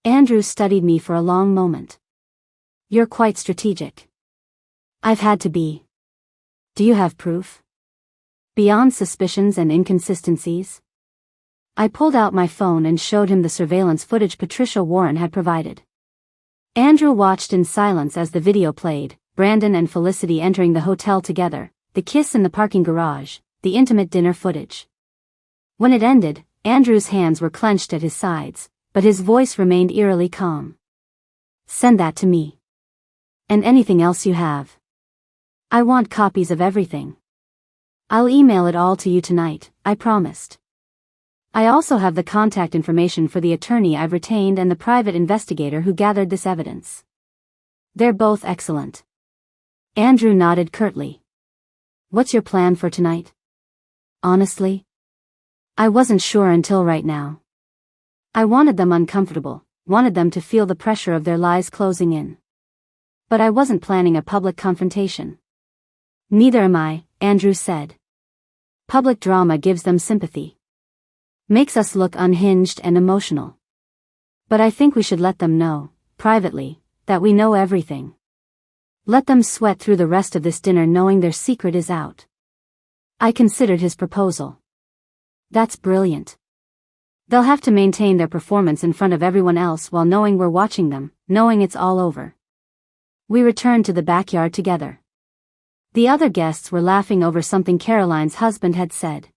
Andrew studied me for a long moment. You're quite strategic. I've had to be. Do you have proof? Beyond suspicions and inconsistencies? I pulled out my phone and showed him the surveillance footage Patricia Warren had provided. Andrew watched in silence as the video played, Brandon and Felicity entering the hotel together, the kiss in the parking garage, the intimate dinner footage. When it ended, Andrew's hands were clenched at his sides, but his voice remained eerily calm. Send that to me. And anything else you have. I want copies of everything. I'll email it all to you tonight, I promised. I also have the contact information for the attorney I've retained and the private investigator who gathered this evidence. They're both excellent. Andrew nodded curtly. What's your plan for tonight? Honestly? I wasn't sure until right now. I wanted them uncomfortable, wanted them to feel the pressure of their lies closing in. But I wasn't planning a public confrontation. Neither am I, Andrew said. Public drama gives them sympathy. Makes us look unhinged and emotional. But I think we should let them know, privately, that we know everything. Let them sweat through the rest of this dinner knowing their secret is out. I considered his proposal. That's brilliant. They'll have to maintain their performance in front of everyone else while knowing we're watching them, knowing it's all over. We returned to the backyard together. The other guests were laughing over something Caroline's husband had said.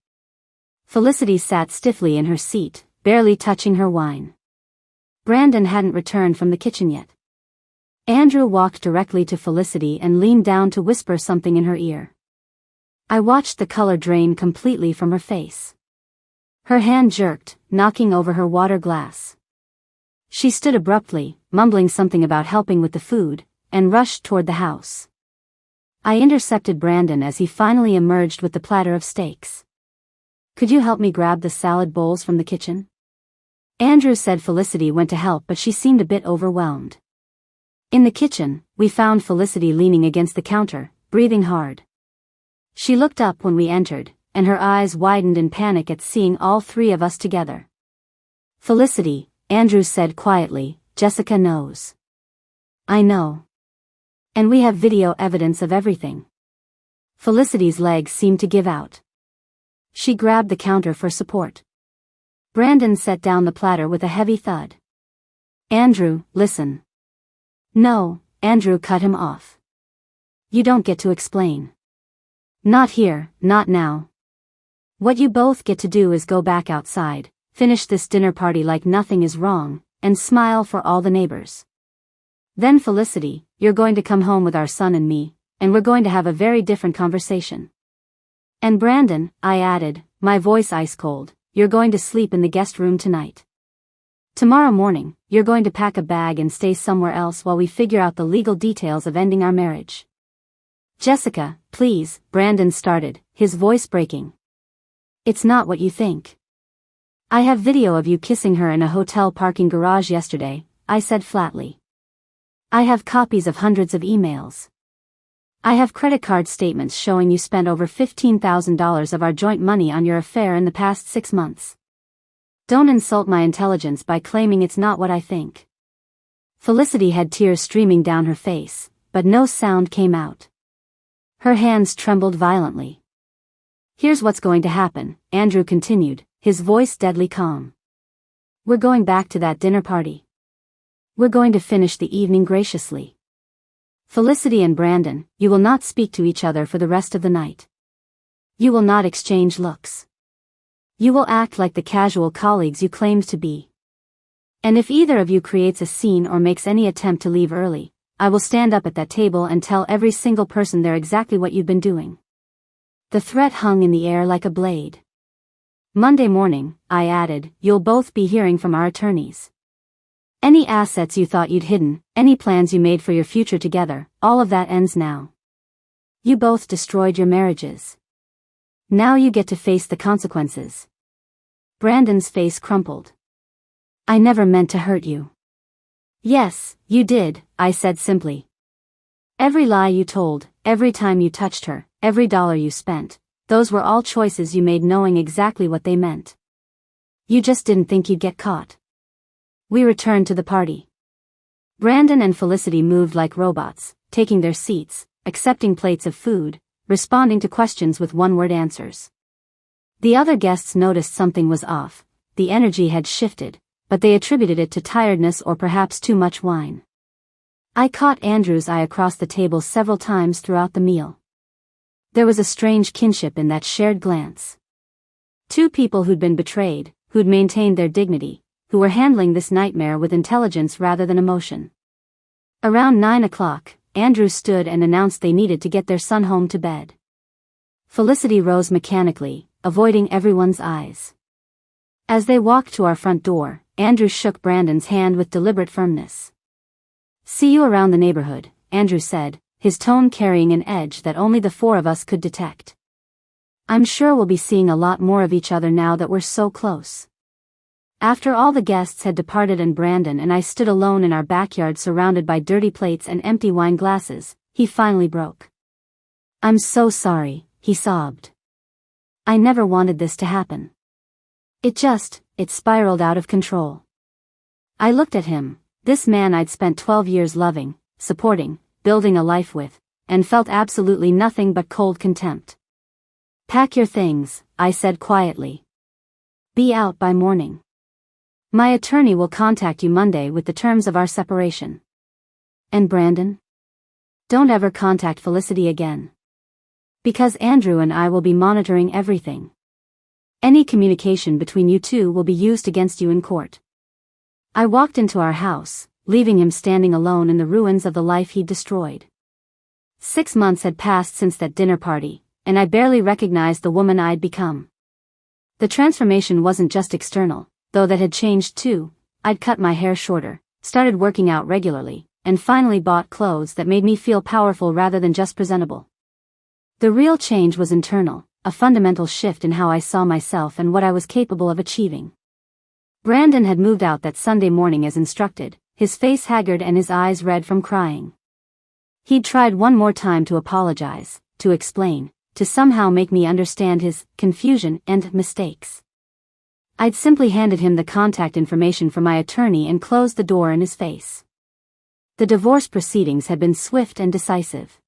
Felicity sat stiffly in her seat, barely touching her wine. Brandon hadn't returned from the kitchen yet. Andrew walked directly to Felicity and leaned down to whisper something in her ear. I watched the color drain completely from her face. Her hand jerked, knocking over her water glass. She stood abruptly, mumbling something about helping with the food, and rushed toward the house. I intercepted Brandon as he finally emerged with the platter of steaks. Could you help me grab the salad bowls from the kitchen? Andrew said Felicity went to help, but she seemed a bit overwhelmed. In the kitchen, we found Felicity leaning against the counter, breathing hard. She looked up when we entered, and her eyes widened in panic at seeing all three of us together. Felicity, Andrew said quietly, Jessica knows. I know. And we have video evidence of everything. Felicity's legs seemed to give out. She grabbed the counter for support. Brandon set down the platter with a heavy thud. Andrew, listen. No, Andrew cut him off. You don't get to explain. Not here, not now. What you both get to do is go back outside, finish this dinner party like nothing is wrong, and smile for all the neighbors. Then Felicity, you're going to come home with our son and me, and we're going to have a very different conversation. And Brandon, I added, my voice ice cold, you're going to sleep in the guest room tonight. Tomorrow morning, you're going to pack a bag and stay somewhere else while we figure out the legal details of ending our marriage. Jessica, please, Brandon started, his voice breaking. It's not what you think. I have video of you kissing her in a hotel parking garage yesterday, I said flatly. I have copies of hundreds of emails. I have credit card statements showing you spent over $15,000 of our joint money on your affair in the past 6 months. Don't insult my intelligence by claiming it's not what I think. Felicity had tears streaming down her face, but no sound came out. Her hands trembled violently. Here's what's going to happen, Andrew continued, his voice deadly calm. We're going back to that dinner party. We're going to finish the evening graciously. Felicity and Brandon, you will not speak to each other for the rest of the night. You will not exchange looks. You will act like the casual colleagues you claimed to be. And if either of you creates a scene or makes any attempt to leave early, I will stand up at that table and tell every single person there exactly what you've been doing." The threat hung in the air like a blade. "Monday morning," I added, "you'll both be hearing from our attorneys. Any assets you thought you'd hidden, any plans you made for your future together, all of that ends now. You both destroyed your marriages. Now you get to face the consequences." Brandon's face crumpled. "I never meant to hurt you." "Yes, you did," I said simply. "Every lie you told, every time you touched her, every dollar you spent, those were all choices you made knowing exactly what they meant. You just didn't think you'd get caught." We returned to the party. Brandon and Felicity moved like robots, taking their seats, accepting plates of food, responding to questions with one-word answers. The other guests noticed something was off. The energy had shifted, but they attributed it to tiredness or perhaps too much wine. I caught Andrew's eye across the table several times throughout the meal. There was a strange kinship in that shared glance. Two people who'd been betrayed, who'd maintained their dignity, who were handling this nightmare with intelligence rather than emotion. Around 9 o'clock, Andrew stood and announced they needed to get their son home to bed. Felicity rose mechanically, avoiding everyone's eyes. As they walked to our front door, Andrew shook Brandon's hand with deliberate firmness. "See you around the neighborhood," Andrew said, his tone carrying an edge that only the four of us could detect. "I'm sure we'll be seeing a lot more of each other now that we're so close." After all the guests had departed and Brandon and I stood alone in our backyard surrounded by dirty plates and empty wine glasses, he finally broke. "I'm so sorry," he sobbed. "I never wanted this to happen. It spiraled out of control." I looked at him, this man I'd spent 12 years loving, supporting, building a life with, and felt absolutely nothing but cold contempt. "Pack your things," I said quietly. "Be out by morning. My attorney will contact you Monday with the terms of our separation. And Brandon? Don't ever contact Felicity again. Because Andrew and I will be monitoring everything. Any communication between you two will be used against you in court." I walked into our house, leaving him standing alone in the ruins of the life he'd destroyed. 6 months had passed since that dinner party, and I barely recognized the woman I'd become. The transformation wasn't just external, though that had changed too. I'd cut my hair shorter, started working out regularly, and finally bought clothes that made me feel powerful rather than just presentable. The real change was internal, a fundamental shift in how I saw myself and what I was capable of achieving. Brandon had moved out that Sunday morning as instructed, his face haggard and his eyes red from crying. He'd tried one more time to apologize, to explain, to somehow make me understand his confusion and mistakes. I'd simply handed him the contact information from my attorney and closed the door in his face. The divorce proceedings had been swift and decisive.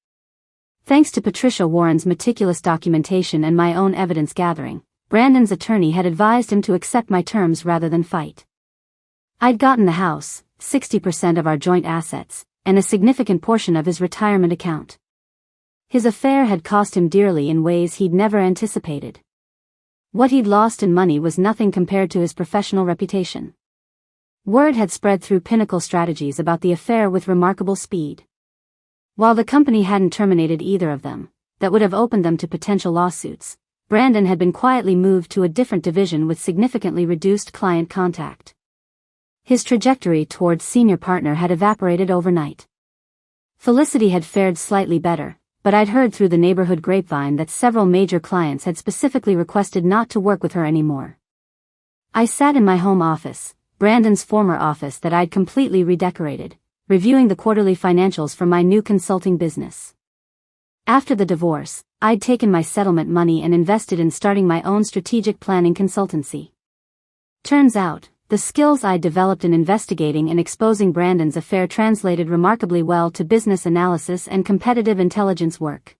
Thanks to Patricia Warren's meticulous documentation and my own evidence gathering, Brandon's attorney had advised him to accept my terms rather than fight. I'd gotten the house, 60% of our joint assets, and a significant portion of his retirement account. His affair had cost him dearly in ways he'd never anticipated. What he'd lost in money was nothing compared to his professional reputation. Word had spread through Pinnacle Strategies about the affair with remarkable speed. While the company hadn't terminated either of them, that would have opened them to potential lawsuits, Brandon had been quietly moved to a different division with significantly reduced client contact. His trajectory towards senior partner had evaporated overnight. Felicity had fared slightly better, but I'd heard through the neighborhood grapevine that several major clients had specifically requested not to work with her anymore. I sat in my home office, Brandon's former office that I'd completely redecorated, reviewing the quarterly financials for my new consulting business. After the divorce, I'd taken my settlement money and invested in starting my own strategic planning consultancy. Turns out, the skills I'd developed in investigating and exposing Brandon's affair translated remarkably well to business analysis and competitive intelligence work.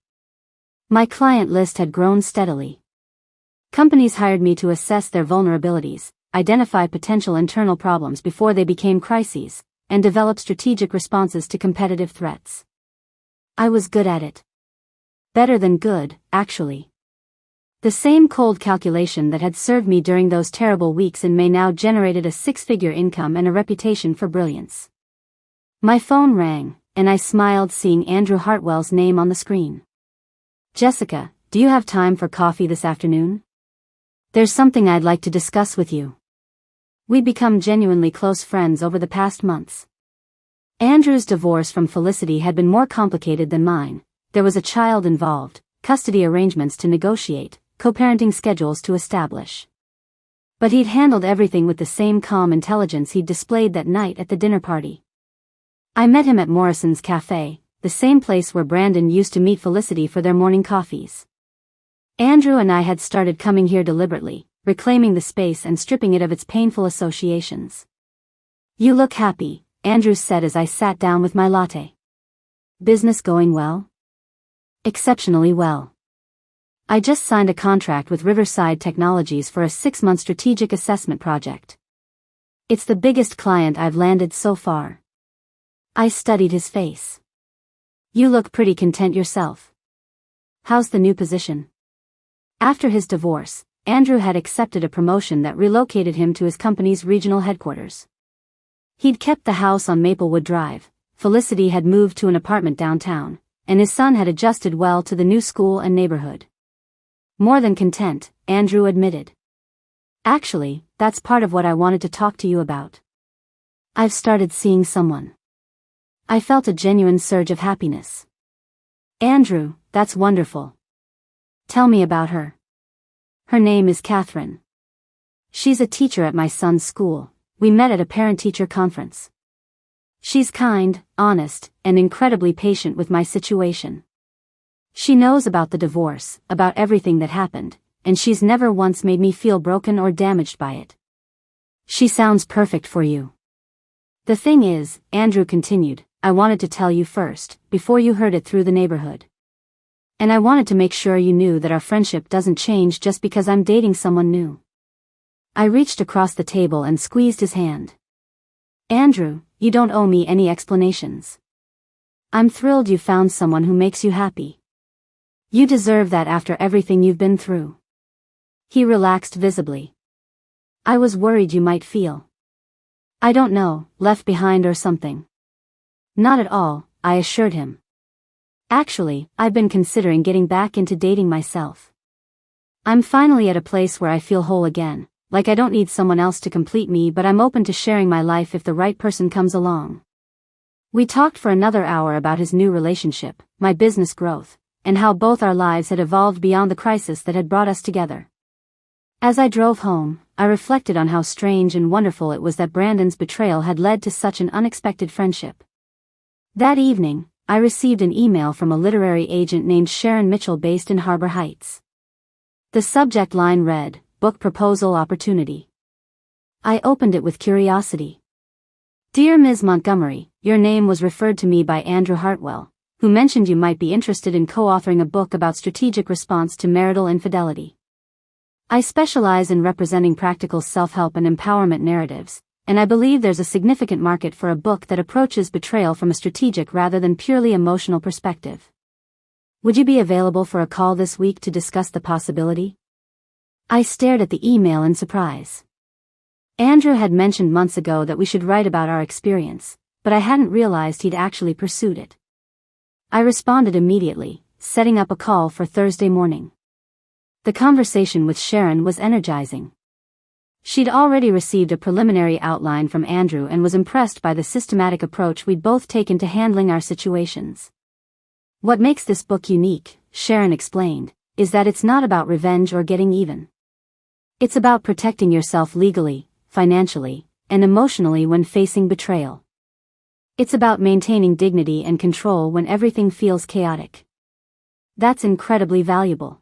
My client list had grown steadily. Companies hired me to assess their vulnerabilities, identify potential internal problems before they became crises, and develop strategic responses to competitive threats. I was good at it. Better than good, actually. The same cold calculation that had served me during those terrible weeks in May now generated a six-figure income and a reputation for brilliance. My phone rang, and I smiled seeing Andrew Hartwell's name on the screen. "Jessica, do you have time for coffee this afternoon? There's something I'd like to discuss with you." We'd become genuinely close friends over the past months. Andrew's divorce from Felicity had been more complicated than mine. There was a child involved, custody arrangements to negotiate, co-parenting schedules to establish. But he'd handled everything with the same calm intelligence he'd displayed that night at the dinner party. I met him at Morrison's Cafe, the same place where Brandon used to meet Felicity for their morning coffees. Andrew and I had started coming here deliberately, reclaiming the space and stripping it of its painful associations. "You look happy," Andrew said as I sat down with my latte. "Business going well?" "Exceptionally well. I just signed a contract with Riverside Technologies for a 6-month strategic assessment project. It's the biggest client I've landed so far." I studied his face. "You look pretty content yourself. How's the new position?" After his divorce, Andrew had accepted a promotion that relocated him to his company's regional headquarters. He'd kept the house on Maplewood Drive, Felicity had moved to an apartment downtown, and his son had adjusted well to the new school and neighborhood. "More than content," Andrew admitted. "Actually, that's part of what I wanted to talk to you about. I've started seeing someone." I felt a genuine surge of happiness. "Andrew, that's wonderful. Tell me about her." "Her name is Catherine. She's a teacher at my son's school. We met at a parent-teacher conference. She's kind, honest, and incredibly patient with my situation. She knows about the divorce, about everything that happened, and she's never once made me feel broken or damaged by it. She sounds perfect for you." "The thing is," Andrew continued, "I wanted to tell you first, before you heard it through the neighborhood. And I wanted to make sure you knew that our friendship doesn't change just because I'm dating someone new." I reached across the table and squeezed his hand. "Andrew, you don't owe me any explanations. I'm thrilled you found someone who makes you happy. You deserve that after everything you've been through." He relaxed visibly. "I was worried you might feel, I don't know, left behind or something." "Not at all," I assured him. "Actually, I've been considering getting back into dating myself. I'm finally at a place where I feel whole again, like I don't need someone else to complete me, but I'm open to sharing my life if the right person comes along." We talked for another hour about his new relationship, my business growth, and how both our lives had evolved beyond the crisis that had brought us together. As I drove home, I reflected on how strange and wonderful it was that Brandon's betrayal had led to such an unexpected friendship. That evening, I received an email from a literary agent named Sharon Mitchell based in Harbor Heights. The subject line read, "Book Proposal Opportunity." I opened it with curiosity. "Dear Ms. Montgomery, your name was referred to me by Andrew Hartwell, who mentioned you might be interested in co-authoring a book about strategic response to marital infidelity. I specialize in representing practical self-help and empowerment narratives, and I believe there's a significant market for a book that approaches betrayal from a strategic rather than purely emotional perspective. Would you be available for a call this week to discuss the possibility?" I stared at the email in surprise. Andrew had mentioned months ago that we should write about our experience, but I hadn't realized he'd actually pursued it. I responded immediately, setting up a call for Thursday morning. The conversation with Sharon was energizing. She'd already received a preliminary outline from Andrew and was impressed by the systematic approach we'd both taken to handling our situations. "What makes this book unique," Sharon explained, "is that it's not about revenge or getting even. It's about protecting yourself legally, financially, and emotionally when facing betrayal. It's about maintaining dignity and control when everything feels chaotic." That's incredibly valuable.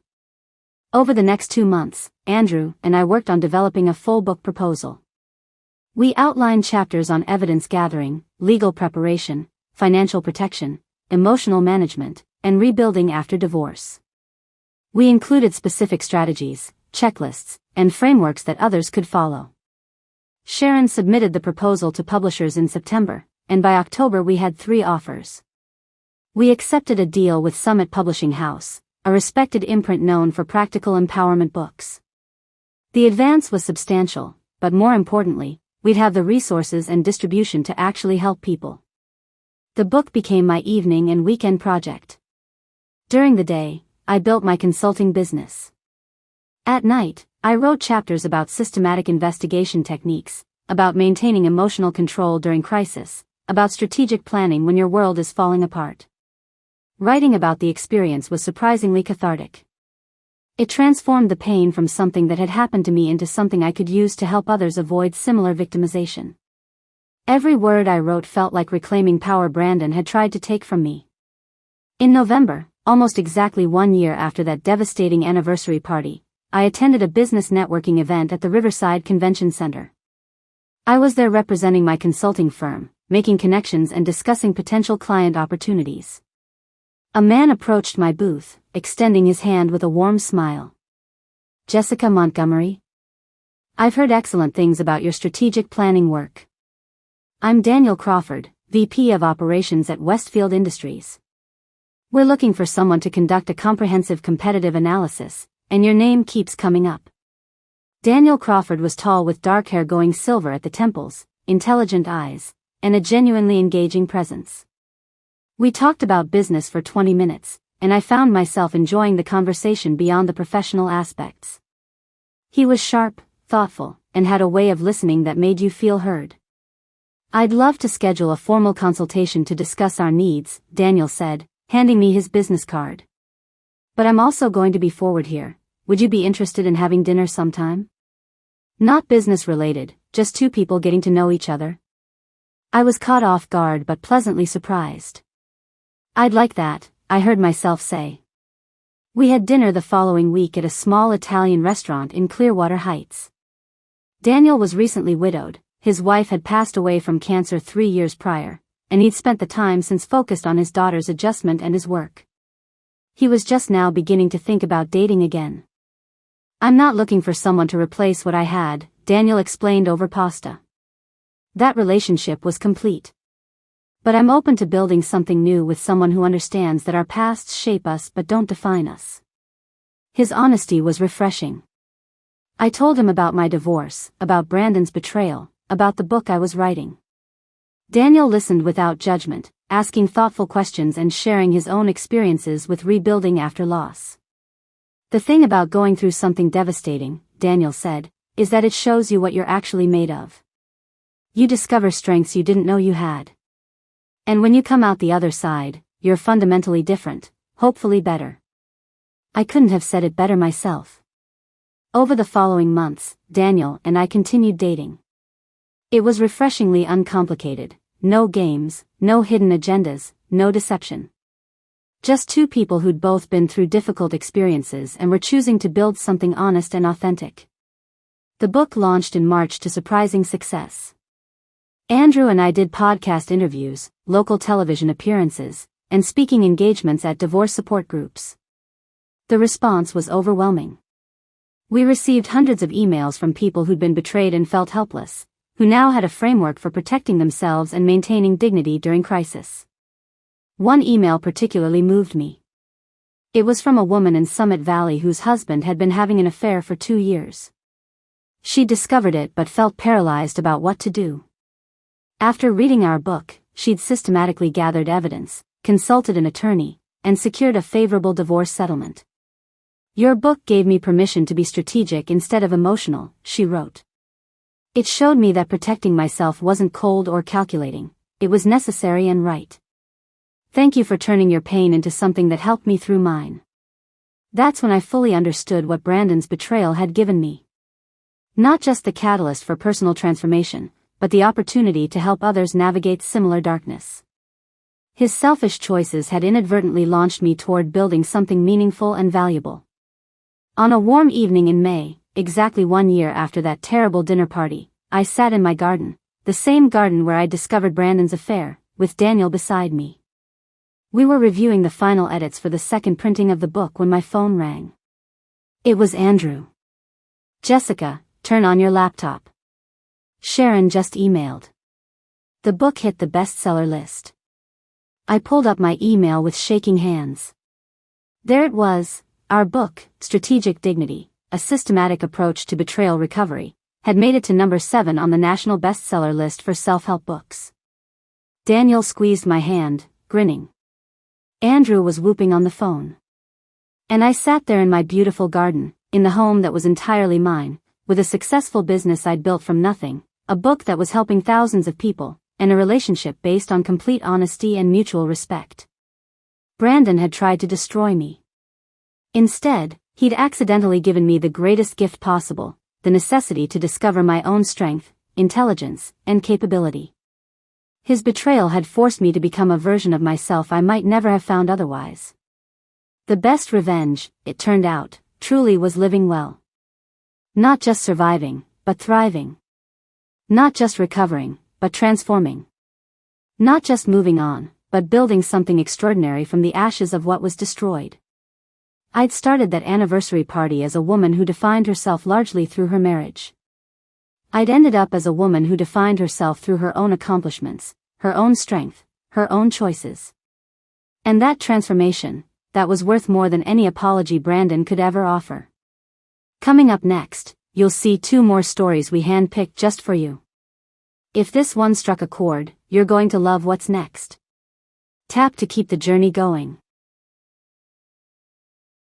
Over the next 2 months, Andrew and I worked on developing a full book proposal. We outlined chapters on evidence gathering, legal preparation, financial protection, emotional management, and rebuilding after divorce. We included specific strategies, checklists, and frameworks that others could follow. Sharon submitted the proposal to publishers in September, and by October we had 3 offers. We accepted a deal with Summit Publishing House, a respected imprint known for practical empowerment books. The advance was substantial, but more importantly, we'd have the resources and distribution to actually help people. The book became my evening and weekend project. During the day, I built my consulting business. At night, I wrote chapters about systematic investigation techniques, about maintaining emotional control during crisis, about strategic planning when your world is falling apart. Writing about the experience was surprisingly cathartic. It transformed the pain from something that had happened to me into something I could use to help others avoid similar victimization. Every word I wrote felt like reclaiming power Brandon had tried to take from me. In November, almost exactly 1 year after that devastating anniversary party, I attended a business networking event at the Riverside Convention Center. I was there representing my consulting firm, making connections and discussing potential client opportunities. A man approached my booth, extending his hand with a warm smile. "Jessica Montgomery? I've heard excellent things about your strategic planning work. I'm Daniel Crawford, VP of Operations at Westfield Industries. We're looking for someone to conduct a comprehensive competitive analysis, and your name keeps coming up." Daniel Crawford was tall with dark hair going silver at the temples, intelligent eyes, and a genuinely engaging presence. We talked about business for 20 minutes, and I found myself enjoying the conversation beyond the professional aspects. He was sharp, thoughtful, and had a way of listening that made you feel heard. "I'd love to schedule a formal consultation to discuss our needs," Daniel said, handing me his business card. "But I'm also going to be forward here. Would you be interested in having dinner sometime? Not business related, just two people getting to know each other." I was caught off guard but pleasantly surprised. "I'd like that," I heard myself say. We had dinner the following week at a small Italian restaurant in Clearwater Heights. Daniel was recently widowed, his wife had passed away from cancer 3 years prior, and he'd spent the time since focused on his daughter's adjustment and his work. He was just now beginning to think about dating again. "I'm not looking for someone to replace what I had," Daniel explained over pasta. That relationship was complete. "But I'm open to building something new with someone who understands that our pasts shape us but don't define us." His honesty was refreshing. I told him about my divorce, about Brandon's betrayal, about the book I was writing. Daniel listened without judgment, asking thoughtful questions and sharing his own experiences with rebuilding after loss. "The thing about going through something devastating," Daniel said, "is that it shows you what you're actually made of. You discover strengths you didn't know you had. And when you come out the other side, you're fundamentally different, hopefully better." I couldn't have said it better myself. Over the following months, Daniel and I continued dating. It was refreshingly uncomplicated, no games, no hidden agendas, no deception. Just two people who'd both been through difficult experiences and were choosing to build something honest and authentic. The book launched in March to surprising success. Andrew and I did podcast interviews, local television appearances, and speaking engagements at divorce support groups. The response was overwhelming. We received hundreds of emails from people who'd been betrayed and felt helpless, who now had a framework for protecting themselves and maintaining dignity during crisis. One email particularly moved me. It was from a woman in Summit Valley whose husband had been having an affair for 2 years. She discovered it but felt paralyzed about what to do. After reading our book, she'd systematically gathered evidence, consulted an attorney, and secured a favorable divorce settlement. "Your book gave me permission to be strategic instead of emotional," she wrote. "It showed me that protecting myself wasn't cold or calculating, it was necessary and right. Thank you for turning your pain into something that helped me through mine." That's when I fully understood what Brandon's betrayal had given me. Not just the catalyst for personal transformation, but the opportunity to help others navigate similar darkness. His selfish choices had inadvertently launched me toward building something meaningful and valuable. On a warm evening in May, exactly 1 year after that terrible dinner party, I sat in my garden, the same garden where I discovered Brandon's affair, with Daniel beside me. We were reviewing the final edits for the second printing of the book when my phone rang. It was Andrew. "Jessica, turn on your laptop. Sharon just emailed. The book hit the bestseller list." I pulled up my email with shaking hands. There it was, our book, Strategic Dignity, A Systematic Approach to Betrayal Recovery, had made it to number 7 on the national bestseller list for self-help books. Daniel squeezed my hand, grinning. Andrew was whooping on the phone. And I sat there in my beautiful garden, in the home that was entirely mine, with a successful business I'd built from nothing, a book that was helping thousands of people, and a relationship based on complete honesty and mutual respect. Brandon had tried to destroy me. Instead, he'd accidentally given me the greatest gift possible, the necessity to discover my own strength, intelligence, and capability. His betrayal had forced me to become a version of myself I might never have found otherwise. The best revenge, it turned out, truly was living well. Not just surviving, but thriving. Not just recovering, but transforming. Not just moving on, but building something extraordinary from the ashes of what was destroyed. I'd started that anniversary party as a woman who defined herself largely through her marriage. I'd ended up as a woman who defined herself through her own accomplishments, her own strength, her own choices. And that transformation, that was worth more than any apology Brandon could ever offer. Coming up next, you'll see 2 more stories we handpicked just for you. If this one struck a chord, you're going to love what's next. Tap to keep the journey going.